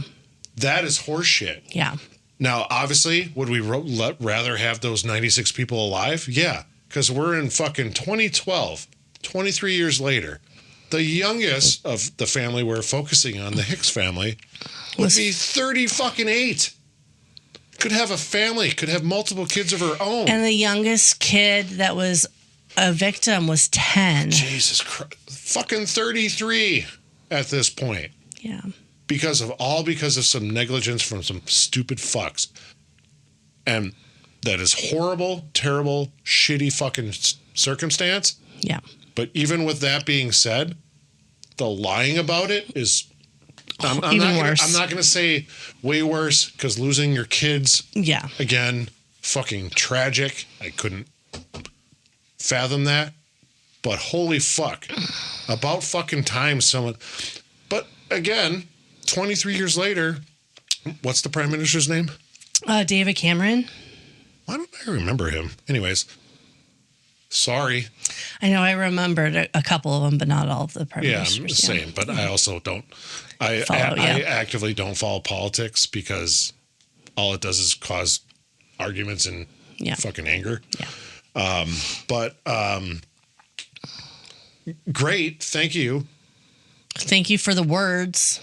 That is horseshit. Yeah. Now, obviously, would we rather have those 96 people alive? Yeah, because we're in fucking 2012, 23 years later. The youngest of the family we're focusing on, the Hicks family, would be 30 fucking 8. Could have a family, could have multiple kids of her own. And the youngest kid that was a victim was 10. Jesus Christ. Fucking 33 at this point. Yeah. Because of some negligence from some stupid fucks. And that is horrible, terrible, shitty fucking circumstance. Yeah. But even with that being said, the lying about it is I'm worse. I'm not going to say way worse because losing your kids, again, fucking tragic. I couldn't fathom that. But holy fuck. About fucking time someone... But again, 23 years later, what's the Prime Minister's name? David Cameron. Why don't I remember him? Anyways, sorry. I know I remembered a couple of them, but not all of the Prime Ministers. Yeah, I'm the same, but I also don't... I actively don't follow politics because all it does is cause arguments and fucking anger. Yeah. Great. Thank you. Thank you for the words.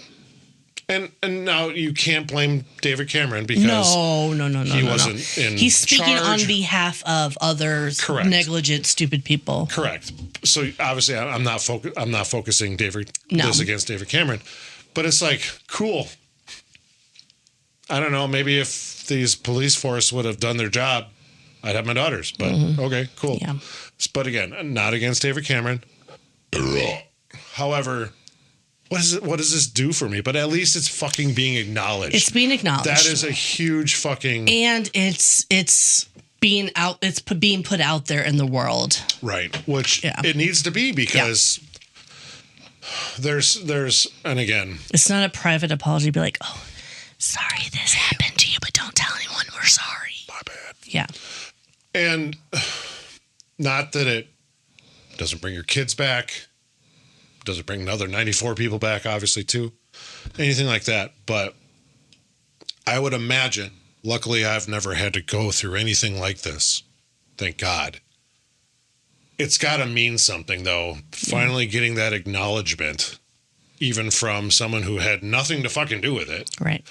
And now you can't blame David Cameron because no. he wasn't in He's speaking charge. on behalf of others, Correct. negligent, stupid people. Correct. So obviously, I'm not focusing this against David Cameron, but it's like cool. I don't know. Maybe if these police force would have done their job, I'd have my daughters. But okay, cool. Yeah. But again, not against David Cameron. However, what does this do for me? But at least it's fucking being acknowledged. It's being acknowledged. That is a huge fucking. And it's being out. It's being put out there in the world. Right. Which it needs to be because there's and again, it's not a private apology. Be like, oh, sorry, this happened to you, but don't tell anyone. We're sorry. My bad. Yeah. And not that it doesn't bring your kids back. Doesn't bring another 94 people back, obviously, too. Anything like that. But I would imagine, luckily, I've never had to go through anything like this. Thank God. It's got to mean something, though. Finally getting that acknowledgement, even from someone who had nothing to fucking do with it. Right.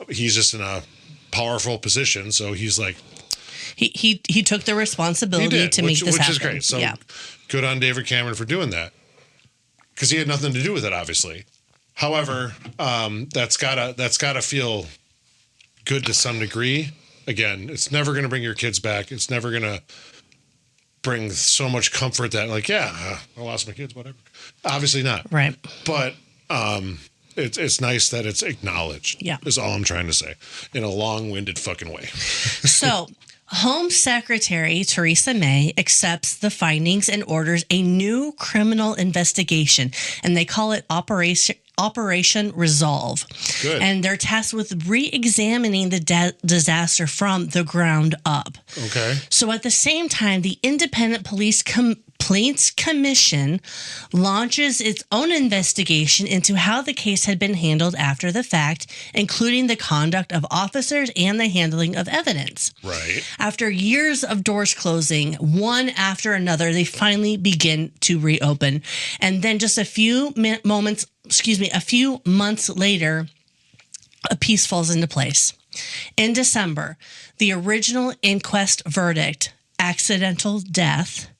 He's just in a powerful position, so he's like... He took the responsibility to make this happen. Which is great. So good on David Cameron for doing that. Because he had nothing to do with it, obviously. However, that's gotta feel good to some degree. Again, it's never going to bring your kids back. It's never going to bring so much comfort that, like, I lost my kids, whatever. Obviously not. Right. But it's nice that it's acknowledged. Yeah. Is all I'm trying to say in a long-winded fucking way. So... Home Secretary Theresa May accepts the findings and orders a new criminal investigation, and they call it Operation Resolve. Good. And they're tasked with re-examining the disaster from the ground up. Okay. So at the same time, the Independent Police Complaints Commission launches its own investigation into how the case had been handled after the fact, including the conduct of officers and the handling of evidence. Right. After years of doors closing, one after another, they finally begin to reopen. And then just a few months later, a piece falls into place. In December, the original inquest verdict, accidental death,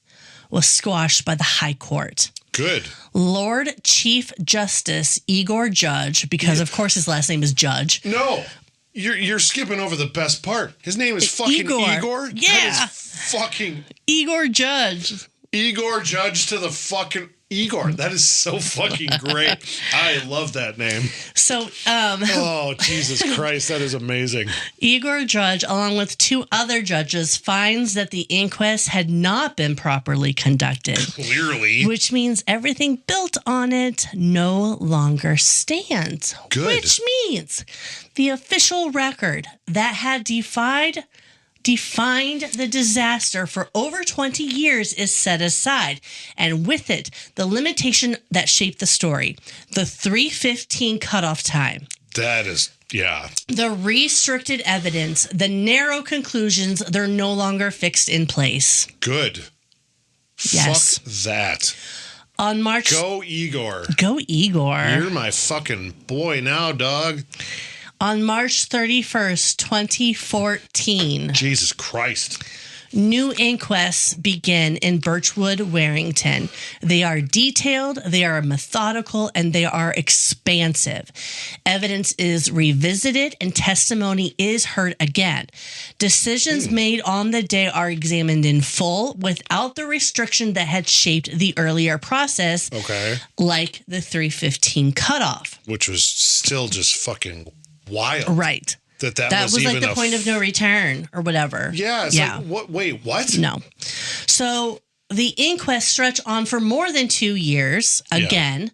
was squashed by the High Court. Good. Lord Chief Justice Igor Judge, because of course his last name is Judge. No, you're skipping over the best part. His name is fucking Igor? Yeah. That is fucking... Igor Judge. Igor Judge to the fucking... Igor, that is so fucking great. I love that name. So, oh, Jesus Christ, that is amazing. Igor Judge, along with two other judges, finds that the inquest had not been properly conducted. Clearly. Which means everything built on it no longer stands. Good. Which means the official record that had defined the disaster for over 20 years is set aside, and with it, the limitation that shaped the story, the 3:15 cutoff time. That is, the restricted evidence, the narrow conclusions, they're no longer fixed in place. Good. Yes. Fuck that. On March... Go Igor. Go Igor. You're my fucking boy now, dog. On March 31st, 2014. Jesus Christ. New inquests begin in Birchwood, Warrington. They are detailed, they are methodical, and they are expansive. Evidence is revisited and testimony is heard again. Decisions made on the day are examined in full without the restriction that had shaped the earlier process, like the 3:15 cutoff. Which was still just fucking wild. Right. That was like the point of no return or whatever. Yeah. It's like, what? Wait, what? No. So the inquest stretched on for more than 2 years, again,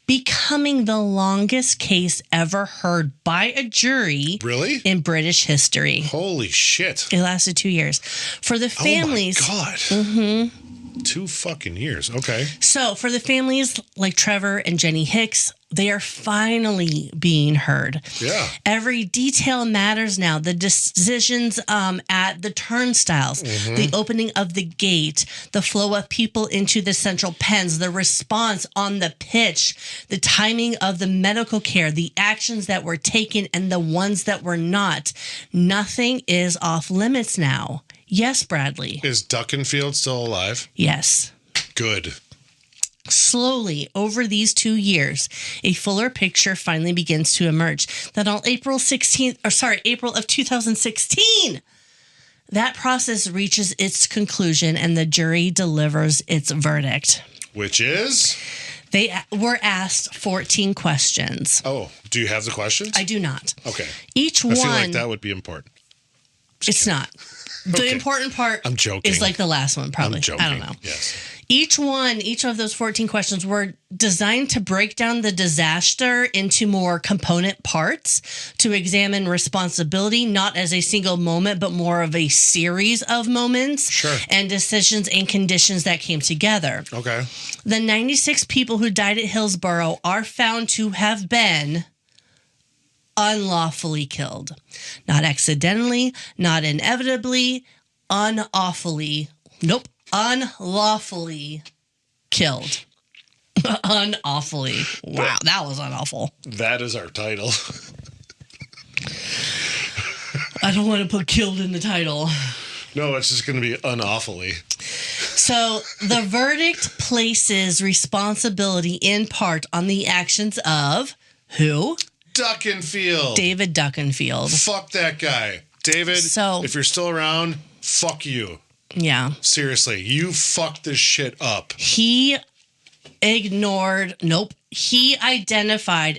becoming the longest case ever heard by a jury in British history. Holy shit. It lasted 2 years. For the families... Oh, my God. Mm-hmm. 2 fucking years. Okay. So for the families like Trevor and Jenny Hicks, They are finally being heard. Yeah. Every detail matters now. The decisions at the turnstiles, the opening of the gate, the flow of people into the central pens, the response on the pitch, the timing of the medical care, the actions that were taken and the ones that were not. Nothing is off limits now. Yes, Bradley. Is Duckenfield still alive? Yes. Good. Slowly, over these 2 years, a fuller picture finally begins to emerge. That on April of 2016, that process reaches its conclusion and the jury delivers its verdict. Which is? They were asked 14 questions. Oh, do you have the questions? I do not. Okay. Each I one. feel like that would be important. It's not. The important part I'm joking. is like the last one, probably. I'm joking. I don't know. Yes. Each of those 14 questions were designed to break down the disaster into more component parts, to examine responsibility, not as a single moment, but more of a series of moments and decisions and conditions that came together. Okay. The 96 people who died at Hillsborough are found to have been unlawfully killed. Not accidentally, not inevitably, unlawfully killed. Unawfully. Wow, that was unawful. That is our title. I don't want to put killed in the title. No, it's just going to be unawfully. So the verdict places responsibility in part on the actions of who? Duckenfield. David Duckenfield. Fuck that guy. David, if you're still around, fuck you. Yeah. Seriously, you fucked this shit up. He identified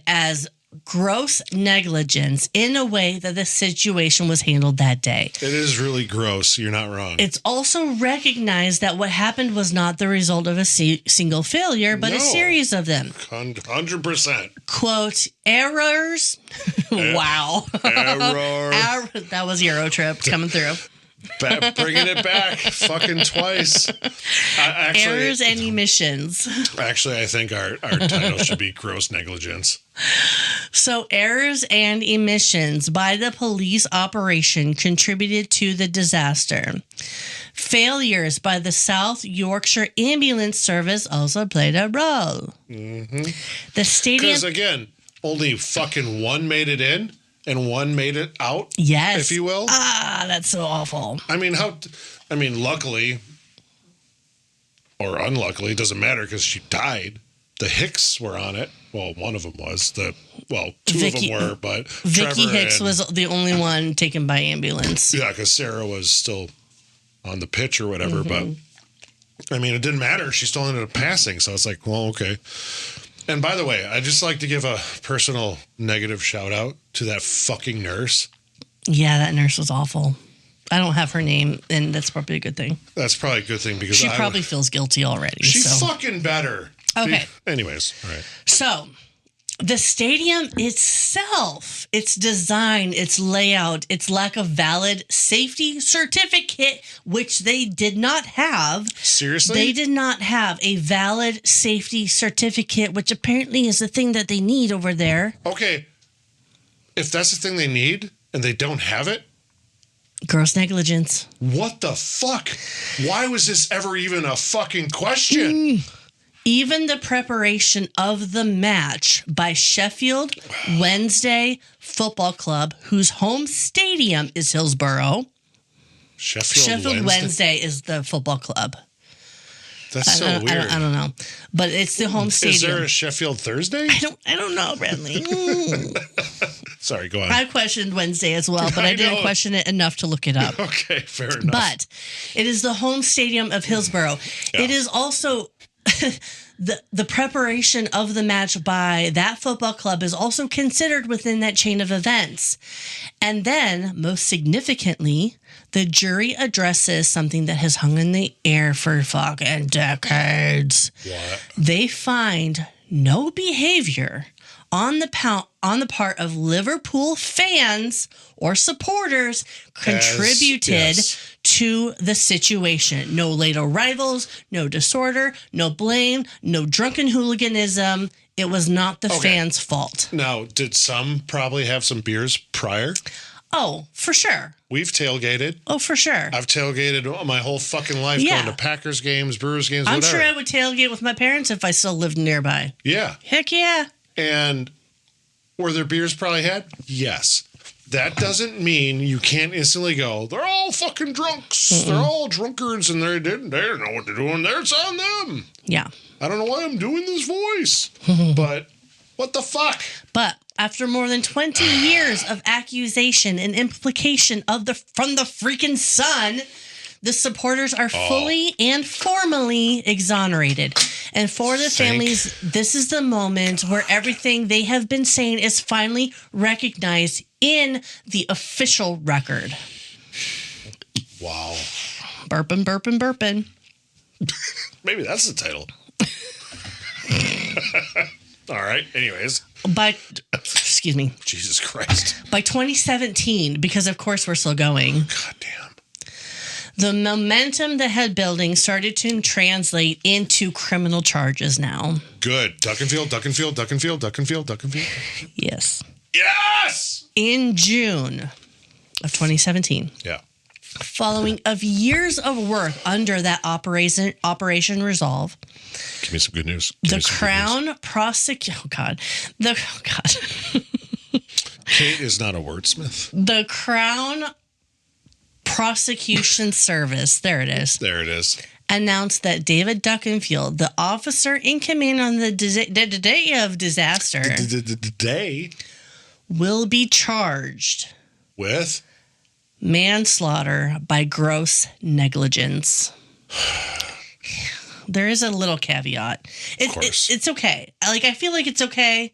as gross negligence in a way that the situation was handled that day. It is really gross. You're not wrong. It's also recognized that what happened was not the result of a single failure, but a series of them. 100%. Quote, errors. Wow. Error. That was Eurotrip coming through. Bringing it back fucking twice. Errors and emissions. Actually, I think our title should be gross negligence. So errors and emissions by the police operation contributed to the disaster. Failures by the South Yorkshire Ambulance Service also played a role. The stadium... Because again, only fucking one made it in. And one made it out, yes, if you will. Ah, that's so awful. I mean, luckily or unluckily, it doesn't matter because she died. The Hicks were on it. Well, one of them was. Two of them were, but Vicky Hicks was the only one taken by ambulance. Yeah, because Sarah was still on the pitch or whatever. But, I mean, it didn't matter. She still ended up passing. So it's like, well, okay. And by the way, I'd just like to give a personal negative shout out to that fucking nurse. Yeah, that nurse was awful. I don't have her name, and that's probably a good thing. That's probably a good thing because she probably feels guilty already. She's fucking better. Okay. Anyways, all right. So the stadium itself, its design, its layout, its lack of valid safety certificate, which they did not have. Seriously? They did not have a valid safety certificate, which apparently is the thing that they need over there. Okay. If that's the thing they need and they don't have it. Gross negligence. What the fuck? Why was this ever even a fucking question? Even the preparation of the match by Sheffield Wednesday Football Club, whose home stadium is Hillsborough. Sheffield Wednesday is the football club. That's so weird. I don't know, but it's the home stadium. Is there a Sheffield Thursday? I don't know, Bradley. Sorry, go on. I questioned Wednesday as well, but I didn't question it enough to look it up. Okay, fair enough. But it is the home stadium of Hillsborough. Yeah. It is also the preparation of the match by that football club is also considered within that chain of events. And then, most significantly, the jury addresses something that has hung in the air for fucking decades. What? They find no behavior on the part of Liverpool fans or supporters contributed to the situation. No late arrivals, no disorder, no blame, no drunken hooliganism. It was not the fans' fault. Now, did some probably have some beers prior? Oh, for sure. We've tailgated. Oh, for sure. I've tailgated my whole fucking life, going to Packers games, Brewers games, whatever. I'm sure I would tailgate with my parents if I still lived nearby. Yeah. Heck yeah. And were there beers probably had? Yes. That doesn't mean you can't instantly go, they're all fucking drunks. Mm-mm. They're all drunkards and they don't know what they're doing. It's on them. Yeah. I don't know why I'm doing this voice, but what the fuck? But after more than 20 years of accusation and implication from the freaking Sun, the supporters are fully and formally exonerated. And for the families, this is the moment where everything they have been saying is finally recognized in the official record. Wow. Burping, burping, burping. Maybe that's the title. All right. Anyways. Excuse me. Jesus Christ. By 2017, because of course we're still going. God damn. The momentum that had building started to translate into criminal charges now. Good. Duckenfield. Yes. Yes! In June of 2017. Yeah. Following of years of work under that Operation Resolve. Give me some good news. The Crown prosecute. Oh God. Kate is not a wordsmith. The Crown Prosecution Service. There it is. Announced that David Duckenfield, the officer in command on the day of disaster, will be charged with manslaughter by gross negligence. There is a little caveat. Of course. It's okay. I feel like it's okay.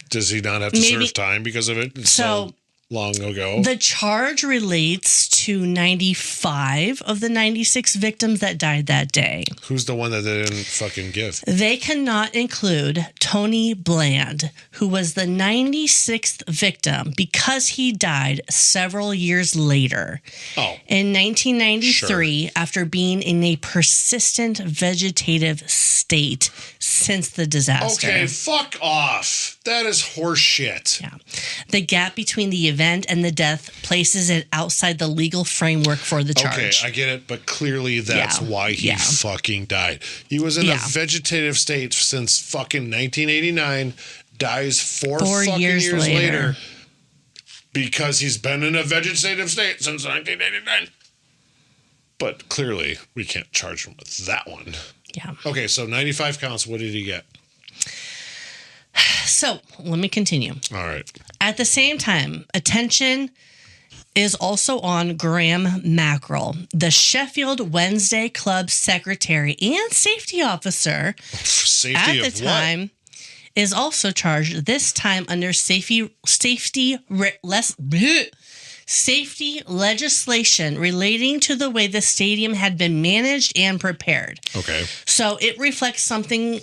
Does he not have to serve time because of it? So long ago. The charge relates to 95 of the 96 victims that died that day. Who's the one that they didn't fucking give? They cannot include Tony Bland, who was the 96th victim because he died several years later. Oh. In 1993, after being in a persistent vegetative state since the disaster. Okay, fuck off. That is horseshit. Yeah. The gap between the event and the death places it outside the legal framework for the charge. Okay, I get it, but clearly that's why he fucking died. He was in a vegetative state since fucking 1989, dies four fucking years later because he's been in a vegetative state since 1989. But clearly, we can't charge him with that one. Yeah. Okay, so 95 counts. What did he get? So, let me continue. All right. At the same time, attention is also on Graham Mackerel, the Sheffield Wednesday Club secretary and safety officer. Safety at the time, is also charged, this time under safety legislation relating to the way the stadium had been managed and prepared. Okay. So it reflects something.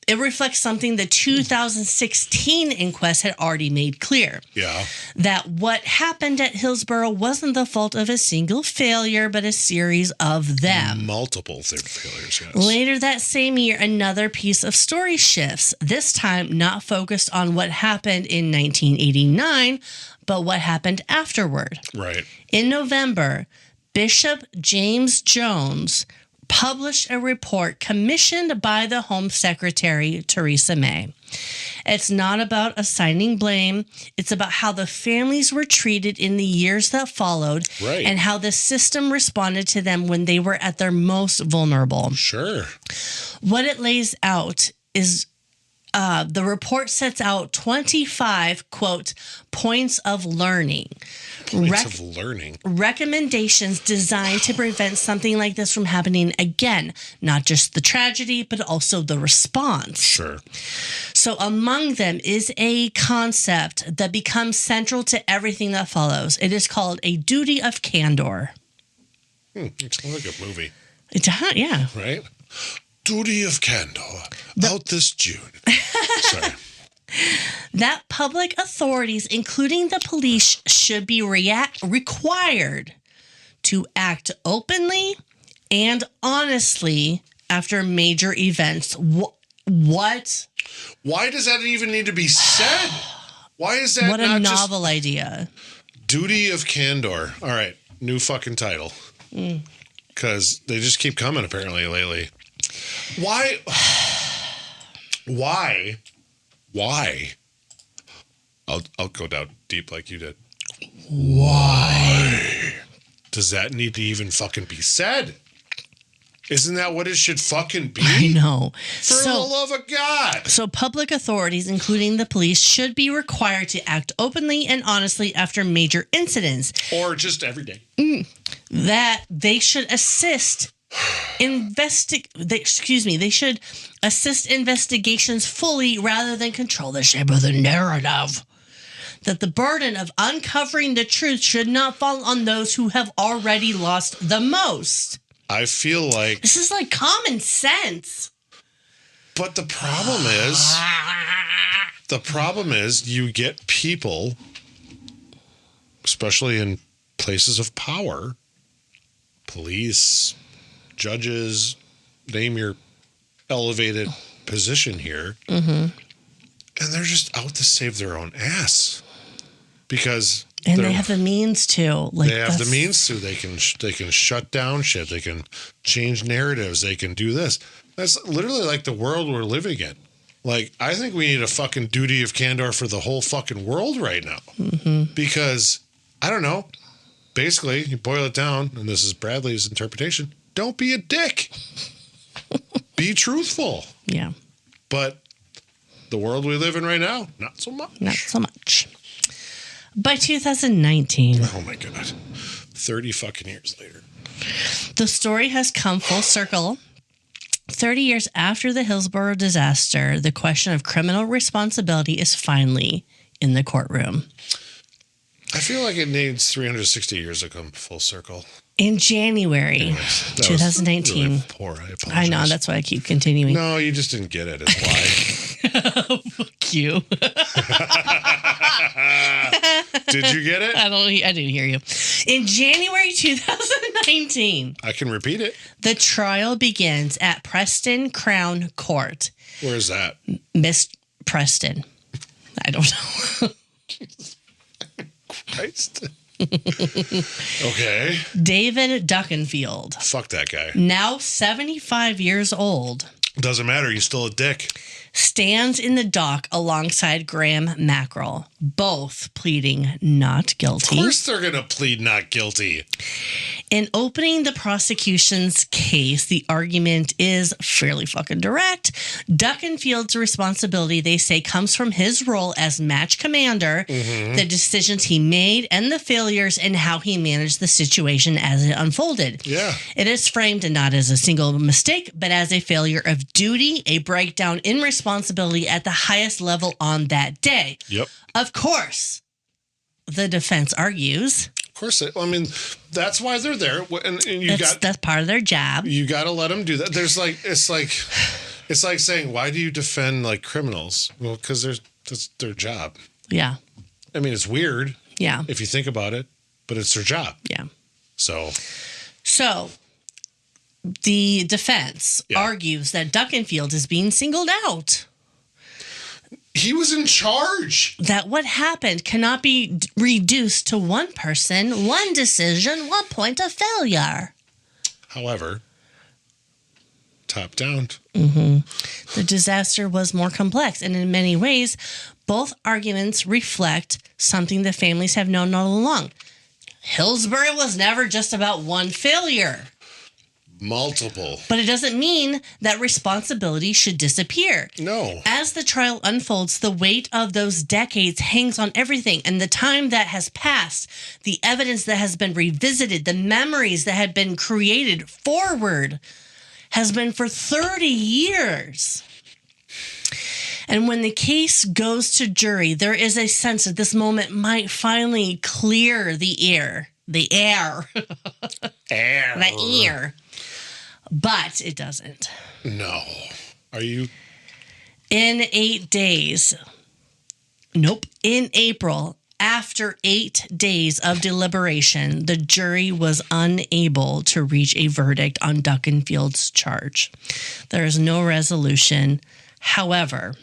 It reflects something the 2016 inquest had already made clear. Yeah. That what happened at Hillsborough wasn't the fault of a single failure, but a series of them. Multiple failures, yes. Later that same year, another piece of story shifts, this time not focused on what happened in 1989, but what happened afterward. Right. In November, Bishop James Jones published a report commissioned by the Home Secretary, Theresa May. It's not about assigning blame. It's about how the families were treated in the years that followed and how the system responded to them when they were at their most vulnerable. Sure. What it lays out is the report sets out 25, quote, points of learning. Recommendations designed to prevent something like this from happening again. Not just the tragedy, but also the response. Sure. So among them is a concept that becomes central to everything that follows. It is called a duty of candor. It sounds like a movie. Yeah. Right? Duty of Candour, out this June. Sorry. That public authorities, including the police, should be required to act openly and honestly after major events. What? Why does that even need to be said? Why is that what not a novel idea? Duty of Candour. All right, new fucking title. Because they just keep coming apparently lately. Why? I'll go down deep like you did. Why does that need to even fucking be said? Isn't that what it should fucking be? I know. For the love of God. So public authorities, including the police, should be required to act openly and honestly after major incidents. Or just every day. That they should assist they should assist investigations fully rather than control the shape of the narrative. That the burden of uncovering the truth should not fall on those who have already lost the most. I feel like this is like common sense. But the problem is you get people, especially in places of power, police, judges, name your elevated position here, and they're just out to save their own ass. Because they have the means to. They have the means to. They can shut down shit. They can change narratives. They can do this. That's literally like the world we're living in. Like, I think we need a fucking duty of candor for the whole fucking world right now. Because, I don't know, basically, you boil it down, and this is Bradley's interpretation, don't be a dick. Be truthful. Yeah. But the world we live in right now, not so much. Not so much. By 2019. Oh my God. 30 fucking years later. The story has come full circle. 30 years after the Hillsborough disaster, the question of criminal responsibility is finally in the courtroom. I feel like it needs 360 years to come full circle. In January 2019. Really poor. I apologize. I know, that's why I keep continuing. No, you just didn't get it. It's why. Fuck you. Did you get it? I didn't hear you. In January 2019. I can repeat it. The trial begins at Preston Crown Court. Where is that? Miss Preston. I don't know. Christ. Okay. David Duckenfield. Fuck that guy. Now 75 years old. Doesn't matter. He's still a dick. Stands in the dock alongside Graham Mackerel, both pleading not guilty. Of course they're going to plead not guilty. In opening the prosecution's case, the argument is fairly fucking direct. Duckenfield's responsibility, they say, comes from his role as match commander, the decisions he made, and the failures and how he managed the situation as it unfolded. Yeah. It is framed not as a single mistake, but as a failure of duty, a breakdown in responsibility at the highest level on that day. Yep. Of course, the defense argues. Of course. I mean, that's why they're there. And that's part of their job. You got to let them do that. It's like saying, why do you defend like criminals? Well, because that's their job. Yeah. I mean, it's weird. Yeah. If you think about it, but it's their job. Yeah. So the defense argues that Duckenfield is being singled out. He was in charge. That what happened cannot be reduced to one person, one decision, one point of failure. However, top down. The disaster was more complex, and in many ways, both arguments reflect something the families have known all along. Hillsborough was never just about one failure. Multiple. But it doesn't mean that responsibility should disappear. No. As the trial unfolds, the weight of those decades hangs on everything. And the time that has passed, the evidence that has been revisited, the memories that had been created forward has been for 30 years. And when the case goes to jury, there is a sense that this moment might finally clear the air. The air. The ear. But it doesn't. No. Are you? In 8 days. Nope. In April, after 8 days of deliberation, the jury was unable to reach a verdict on Duckenfield's charge. There is no resolution. However,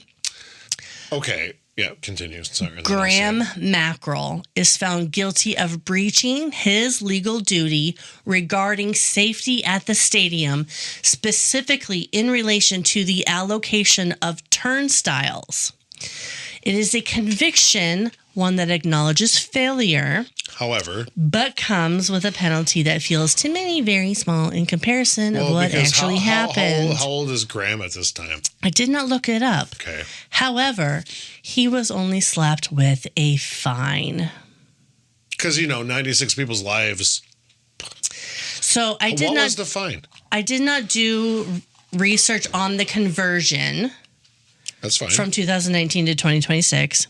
Okay. Yeah, continue. Sorry. Graham Mackerel is found guilty of breaching his legal duty regarding safety at the stadium, specifically in relation to the allocation of turnstiles. It is a conviction, one that acknowledges failure, however, but comes with a penalty that feels to many very small in comparison of what actually happened. How old is Graham at this time? I did not look it up. Okay. However, he was only slapped with a fine. Because, 96 people's lives. So what was the fine? I did not do research on the conversion. That's fine. From 2019 to 2026.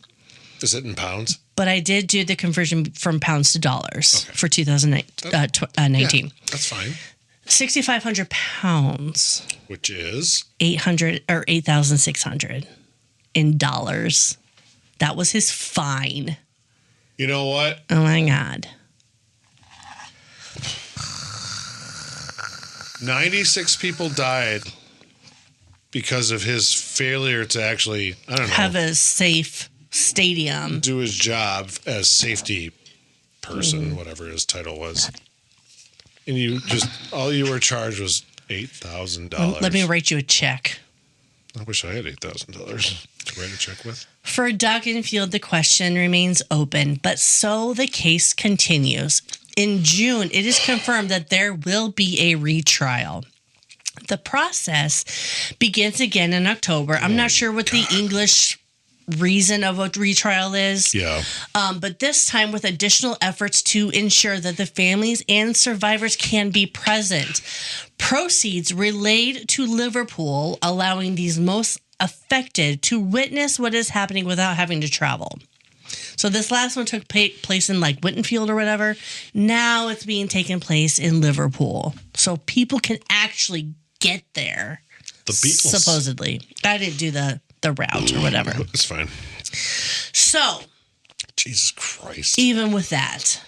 Is it in pounds? But I did do the conversion from pounds to dollars for 2019. That's fine. 6,500 pounds. Which is? 8,600 in dollars. That was his fine. You know what? Oh my God. 96 people died because of his failure to actually, have a safe stadium. Do his job as safety person, whatever his title was. And all you were charged was $8,000. Let me write you a check. I wish I had $8,000 to write a check with. For Doug and Field, the question remains open, but so the case continues. In June, it is confirmed that there will be a retrial. The process begins again in October. I'm not sure what the English reason of a retrial is. Yeah. But this time with additional efforts to ensure that the families and survivors can be present. Proceeds relayed to Liverpool, allowing these most affected to witness what is happening without having to travel. So this last one took place in like Whittenfield or whatever. Now it's being taken place in Liverpool. So people can actually get there. The Beatles. Supposedly. I didn't do the route or whatever. It's fine. So. Jesus Christ. Even with that,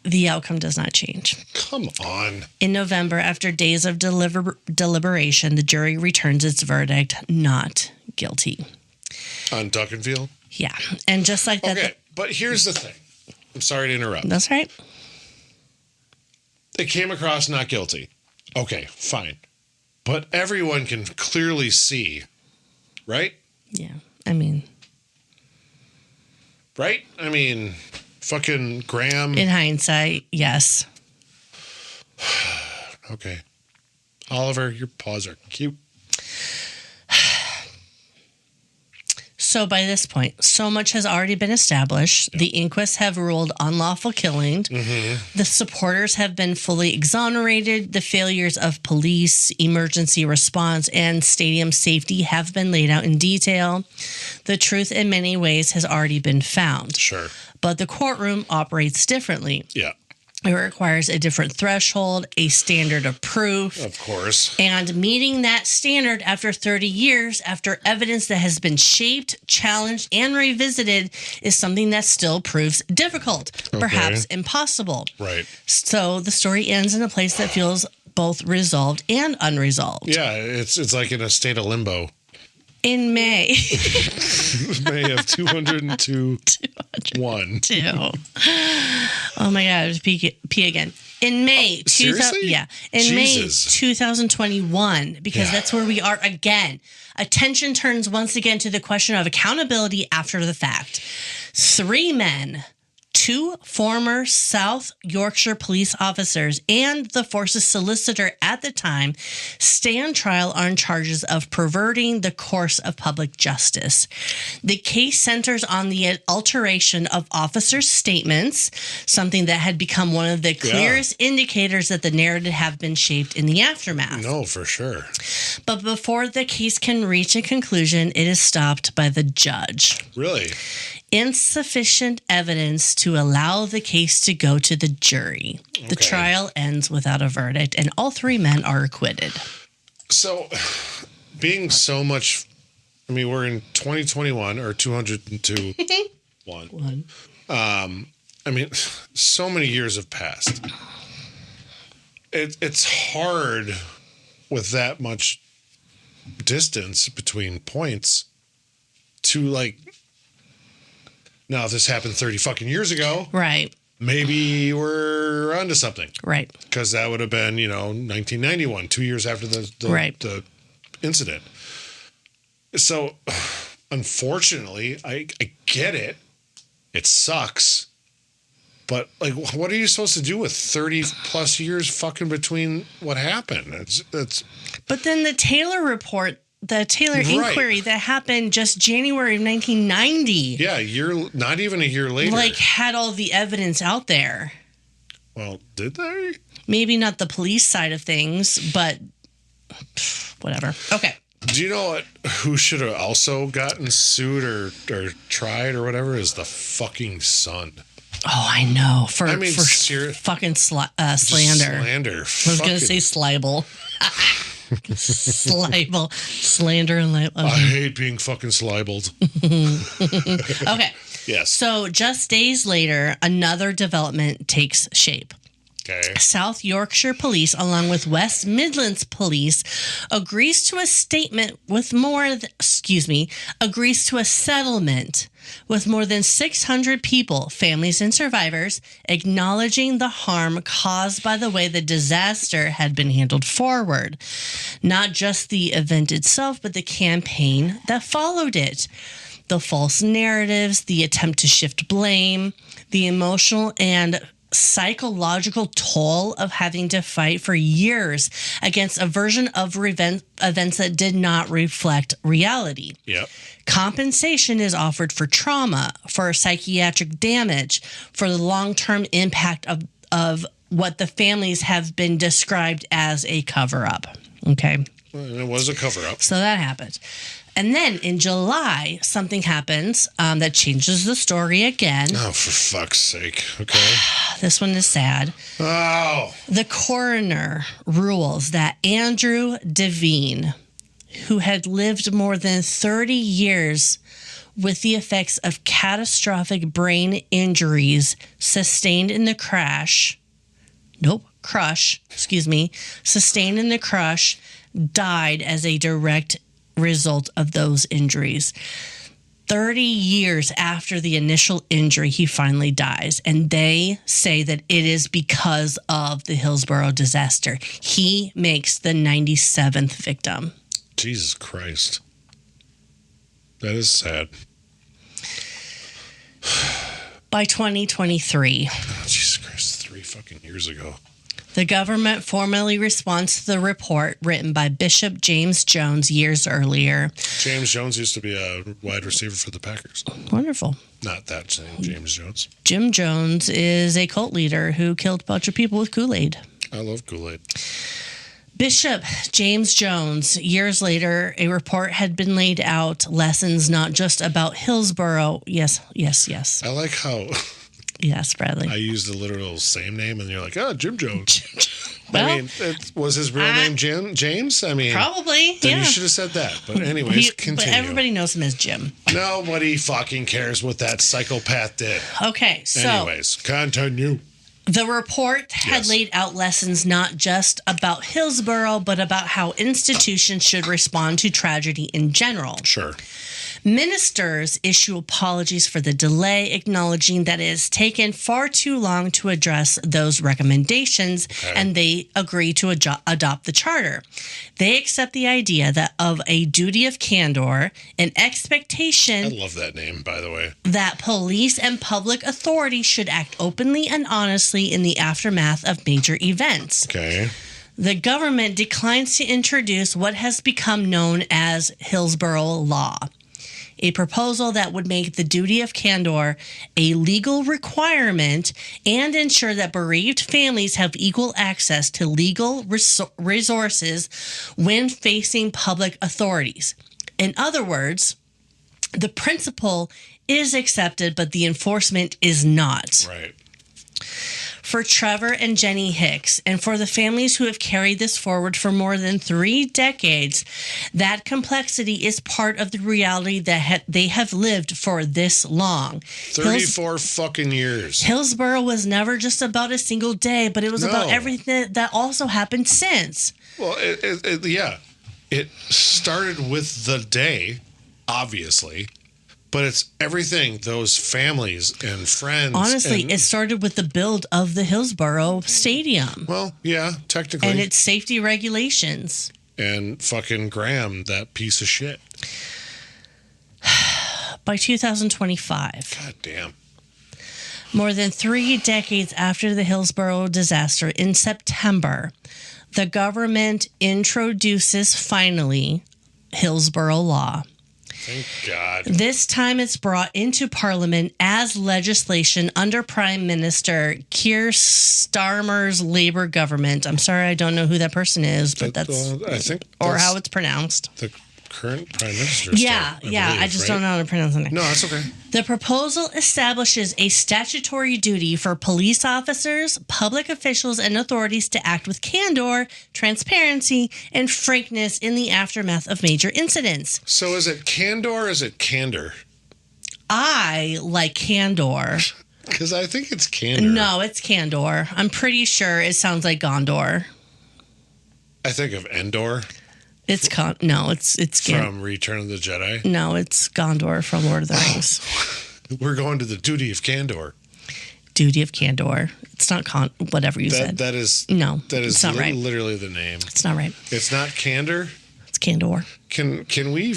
the outcome does not change. Come on. In November, after days of deliberation, the jury returns its verdict, not guilty. On Duckenfield? Yeah. And just like that. Okay, but here's the thing. I'm sorry to interrupt. That's right. They came across not guilty. Okay, fine. But everyone can clearly see, right? Yeah. I mean. Right? I mean, fucking Graham. In hindsight, yes. Okay. Oliver, your paws are cute. So by this point, so much has already been established. Yep. The inquests have ruled unlawful killing. Mm-hmm. The supporters have been fully exonerated. The failures of police, emergency response, and stadium safety have been laid out in detail. The truth in many ways has already been found. Sure. But the courtroom operates differently. Yeah. It requires a different threshold, a standard of proof. Of course. And meeting that standard after 30 years, after evidence that has been shaped, challenged, and revisited is something that still proves difficult, perhaps impossible. Right. So the story ends in a place that feels both resolved and unresolved. Yeah, it's like in a state of limbo. In May. May of 202. 202. Oh my God, I was pee again. In May, seriously? In May 2021, because that's where we are again. Attention turns once again to the question of accountability after the fact. 3 men, 2 former South Yorkshire police officers, and the force's solicitor at the time stand trial on charges of perverting the course of public justice. The case centers on the alteration of officers' statements, something that had become one of the clearest indicators that the narrative have been shaped in the aftermath. No, for sure. But before the case can reach a conclusion, it is stopped by the judge. Really? Insufficient evidence to allow the case to go to the jury. Okay. The trial ends without a verdict, and all 3 men are acquitted. So, being so much, I mean, we're in 2021 or 202. One. I mean, so many years have passed. It's hard with that much distance between points to like, now if this happened 30 fucking years ago, right, maybe we're onto something. Right. Because that would have been, 1991, 2 years after the incident. So, unfortunately, I get it. It sucks. But, like, what are you supposed to do with 30 plus years fucking between what happened? It's. But then the Taylor report, the Taylor inquiry that happened just January of 1990. Yeah, not even a year later. Like, had all the evidence out there. Well, did they? Maybe not the police side of things, but whatever. Okay. Do you know who should have also gotten sued or tried or whatever is the fucking son? Oh, I know. For fucking slander. Slander. I was going to say slibel. Slibel. Slander and libel. I hate being fucking slibeled. Okay. Yes. So just days later, another development takes shape. Okay. South Yorkshire Police, along with West Midlands Police, agrees to a settlement with more than 600 people, families, and survivors, acknowledging the harm caused by the way the disaster had been handled forward. Not just the event itself, but the campaign that followed it. The false narratives, the attempt to shift blame, the emotional and psychological toll of having to fight for years against a version of events that did not reflect reality. Yep. Compensation is offered for trauma, for psychiatric damage, for the long-term impact of what the families have been described as a cover-up. Okay. Well, it was a cover-up. So that happened. And then in July, something happens that changes the story again. Oh, for fuck's sake. Okay. This one is sad. Oh. The coroner rules that Andrew Devine, who had lived more than 30 years with the effects of catastrophic brain injuries sustained in the sustained in the crush, died as a direct result of those injuries. 30 years after the initial injury, he finally dies. And they say that it is because of the Hillsborough disaster. He makes the 97th victim. Jesus Christ. That is sad. By 2023. Oh, Jesus Christ, 3 fucking years ago. The government formally responds to the report written by Bishop James Jones years earlier. James Jones used to be a wide receiver for the Packers. Wonderful. Not that same James Jones. Jim Jones is a cult leader who killed a bunch of people with Kool-Aid. I love Kool-Aid. Bishop James Jones, years later, a report had been laid out, lessons not just about Hillsborough. Yes. I like how... Yes, Bradley. I used the literal same name, and you're like, Jim Jones. Well, I mean, was his real name James? I mean, probably. Then you should have said that. But anyways, continue. But everybody knows him as Jim. Nobody fucking cares what that psychopath did. Okay, so... Anyways, continue. The report had laid out lessons not just about Hillsborough, but about how institutions should respond to tragedy in general. Sure. Ministers issue apologies for the delay, acknowledging that it has taken far too long to address those recommendations, and they agree to adopt the charter. They accept the idea that of a duty of candor, an expectation... I love that name, by the way. ...that police and public authorities should act openly and honestly in the aftermath of major events. Okay. The government declines to introduce what has become known as Hillsborough Law, a proposal that would make the duty of candor a legal requirement and ensure that bereaved families have equal access to legal resources when facing public authorities. In other words, the principle is accepted, but the enforcement is not. Right. For Trevor and Jenny Hicks, and for the families who have carried this forward for more than 3 decades, that complexity is part of the reality that they have lived for this long. 34 fucking years. Hillsborough was never just about a single day, but it was about everything that also happened since. Well, it started with the day, obviously, But it's everything, those families and friends. Honestly, it started with the build of the Hillsborough Stadium. Well, yeah, technically. And its safety regulations. And fucking Graham, that piece of shit. By 2025. God damn. More than 3 decades after the Hillsborough disaster, in September, the government introduces, finally, Hillsborough law. Thank God. This time it's brought into Parliament as legislation under Prime Minister Keir Starmer's Labour government. I'm sorry, I don't know who that person is, but I think or how it's pronounced. The current Prime Minister. I just don't know how to pronounce it. No, that's okay. The proposal establishes a statutory duty for police officers, public officials, and authorities to act with candor, transparency, and frankness in the aftermath of major incidents. So is it Candour or is it Candour? I like Candour. Because I think it's Candour. No, it's Candour. I'm pretty sure it sounds like Gondor. I think of Endor. It's from Return of the Jedi. No, it's Gondor from Lord of the Rings. We're going to the duty of Candour. Duty of Candour. It's not whatever you said. That is it's not right. Literally the name. It's not right. It's not Candour. It's Candour. Can we,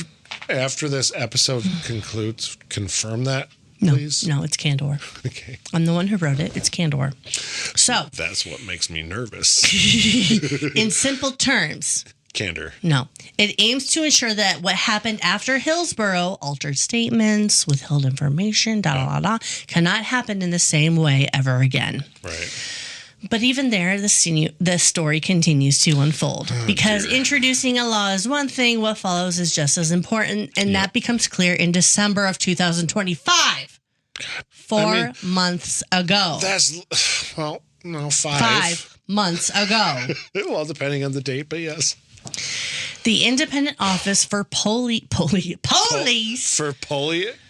after this episode concludes, confirm that? No, please? No, it's Candour. Okay. I'm the one who wrote it. It's Candour. So that's what makes me nervous. In simple terms. Candour. No. It aims to ensure that what happened after Hillsborough, altered statements, withheld information, cannot happen in the same way ever again. Right. But even there, the story continues to unfold. Because introducing a law is one thing, what follows is just as important, and that becomes clear in December of 2025. 4 months ago. That's, well, no, 5. 5 months ago. Well, depending on the date, but yes. The Independent Office for Police.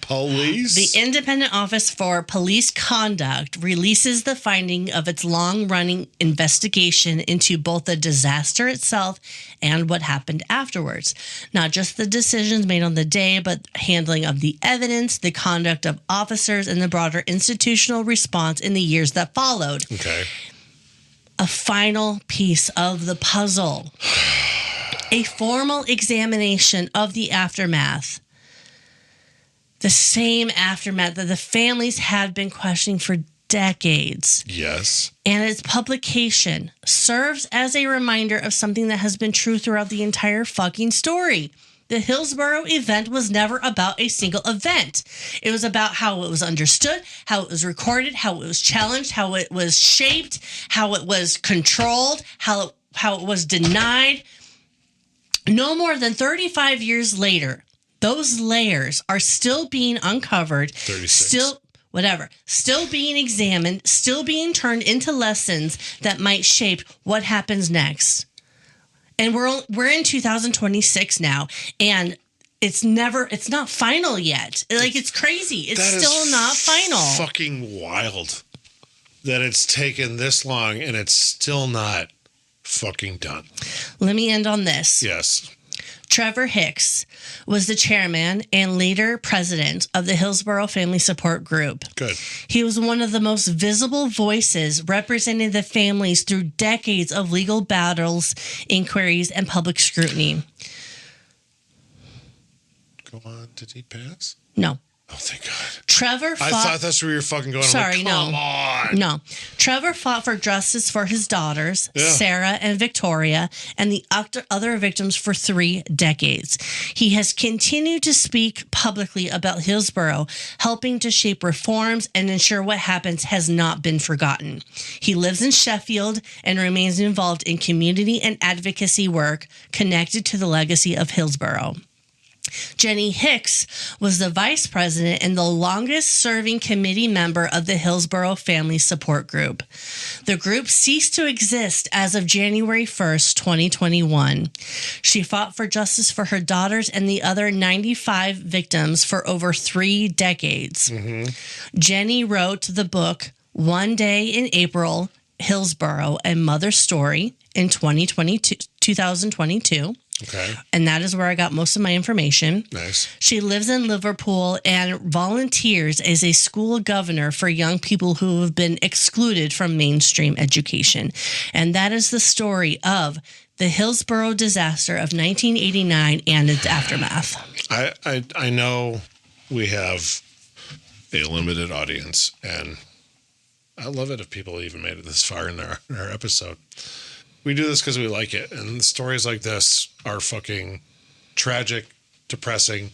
The Independent Office for Police Conduct releases the finding of its long-running investigation into both the disaster itself and what happened afterwards. Not just the decisions made on the day, but handling of the evidence, the conduct of officers, and the broader institutional response in the years that followed. Okay. A final piece of the puzzle. A formal examination of the aftermath. The same aftermath that the families had been questioning for decades. Yes. And its publication serves as a reminder of something that has been true throughout the entire fucking story. The Hillsborough event was never about a single event. It was about how it was understood, how it was recorded, how it was challenged, how it was shaped, how it was controlled, how it was denied. No more than 35 years later, those layers are still being uncovered, 36. Still being examined, still being turned into lessons that might shape what happens next. And we're in 2026 now, and it's not final yet. Like, it's crazy. It's still not final. Fucking wild that it's taken this long and it's still not fucking done. Let me end on this. Yes. Trevor Hicks was the chairman and later president of the Hillsborough Family Support Group. Good. He was one of the most visible voices representing the families through decades of legal battles, inquiries, and public scrutiny. Go on. Did he pass? No. Oh, thank God. Trevor fought... I thought that's where you were fucking going. Sorry, like, come on. No. Trevor fought for justice for his daughters, Sarah and Victoria, and the other victims for 3 decades. He has continued to speak publicly about Hillsborough, helping to shape reforms and ensure what happens has not been forgotten. He lives in Sheffield and remains involved in community and advocacy work connected to the legacy of Hillsborough. Jenny Hicks was the vice president and the longest-serving committee member of the Hillsborough Family Support Group. The group ceased to exist as of January 1st, 2021. She fought for justice for her daughters and the other 95 victims for over 3 decades. Mm-hmm. Jenny wrote the book One Day in April, Hillsborough, A Mother's Story in 2022. Okay. And that is where I got most of my information. Nice. She lives in Liverpool and volunteers as a school governor for young people who have been excluded from mainstream education. And that is the story of the Hillsborough disaster of 1989 and its aftermath. I know we have a limited audience, and I love it if people even made it this far in our episode. We do this because we like it, and stories like this are fucking tragic, depressing,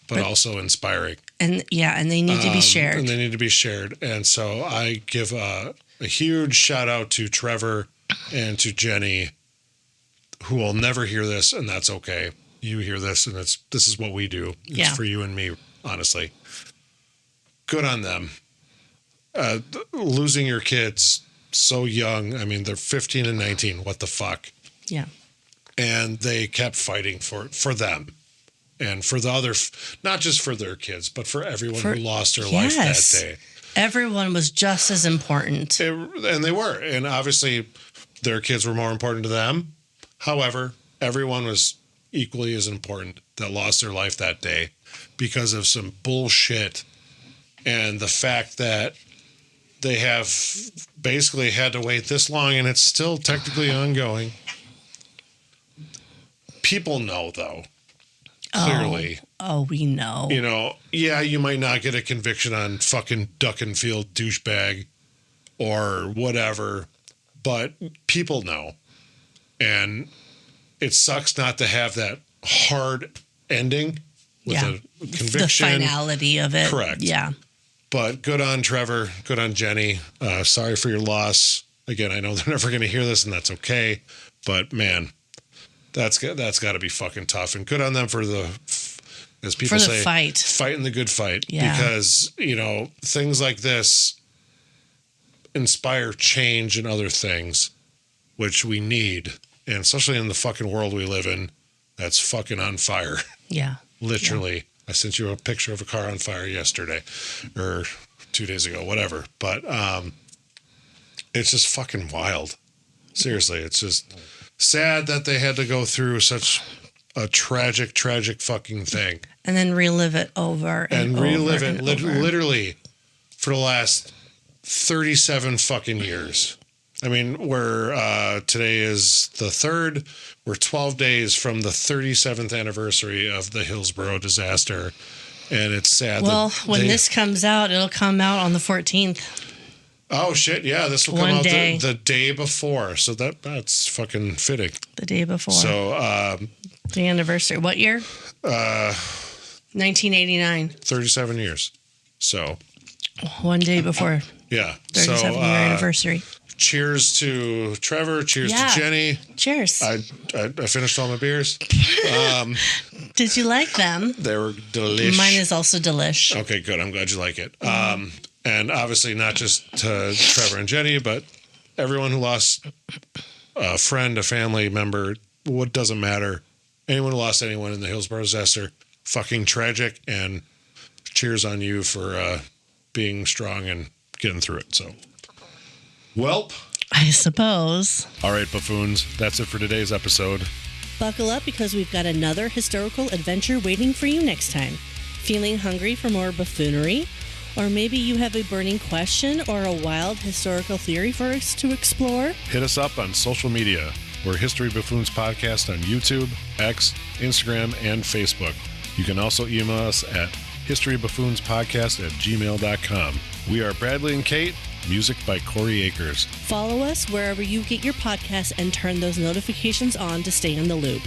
but also inspiring. And they need to be shared. And they need to be shared. And so I give a huge shout out to Trevor and to Jenny, who will never hear this, and that's okay. You hear this, and this is what we do. It's for you and me, honestly. Good on them. Losing your kids so young. I mean, they're 15 and 19. What the fuck? Yeah. And they kept fighting for them and for the other, not just for their kids, but for everyone who lost their life that day. Everyone was just as important. And they were. And obviously, their kids were more important to them. However, everyone was equally as important that lost their life that day because of some bullshit and the fact that they have basically had to wait this long, and it's still technically ongoing. People know, though, clearly. Oh, we know. You know, yeah, you might not get a conviction on fucking duck and field douchebag or whatever, but people know. And it sucks not to have that hard ending with a conviction. The finality of it. Correct. Yeah. But good on Trevor. Good on Jenny. Sorry for your loss. Again, I know they're never going to hear this, and that's okay. But, man, that's got to be fucking tough. And good on them for the, as people say, fighting the good fight. Yeah. Because, you know, things like this inspire change in other things, which we need. And especially in the fucking world we live in, that's fucking on fire. Yeah. Literally. Yeah. I sent you a picture of a car on fire yesterday or 2 days ago, whatever. But it's just fucking wild. Seriously, it's just sad that they had to go through such a tragic, tragic fucking thing. And then relive it over and relive over it literally for the last 37 fucking years. I mean, today is the 3rd. We're 12 days from the 37th anniversary of the Hillsborough disaster. And it's sad. Well, when this comes out, it'll come out on the 14th. Oh, shit. Yeah, this will come out the day before. So that's fucking fitting. The day before. So, the anniversary. What year? 1989. 37 years. So. One day before. Yeah. 37-year anniversary. Cheers to Trevor. Cheers to Jenny. Cheers. I finished all my beers. Did you like them? They were delicious. Mine is also delish. Okay, good. I'm glad you like it. And obviously not just to Trevor and Jenny, but everyone who lost a friend, a family member, what doesn't matter. Anyone who lost anyone in the Hillsborough disaster, fucking tragic. And cheers on you for being strong and getting through it. So. Welp. I suppose. All right, buffoons. That's it for today's episode. Buckle up because we've got another historical adventure waiting for you next time. Feeling hungry for more buffoonery? Or maybe you have a burning question or a wild historical theory for us to explore? Hit us up on social media. We're History Buffoons Podcast on YouTube, X, Instagram, and Facebook. You can also email us at historybuffoonspodcast@gmail.com. We are Bradley and Kate. Music by Corey Akers. Follow us wherever you get your podcasts and turn those notifications on to stay in the loop.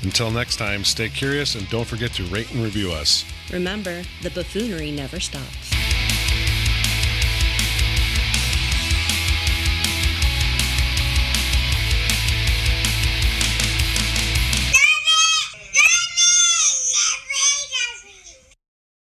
Until next time, stay curious and don't forget to rate and review us. Remember, the buffoonery never stops.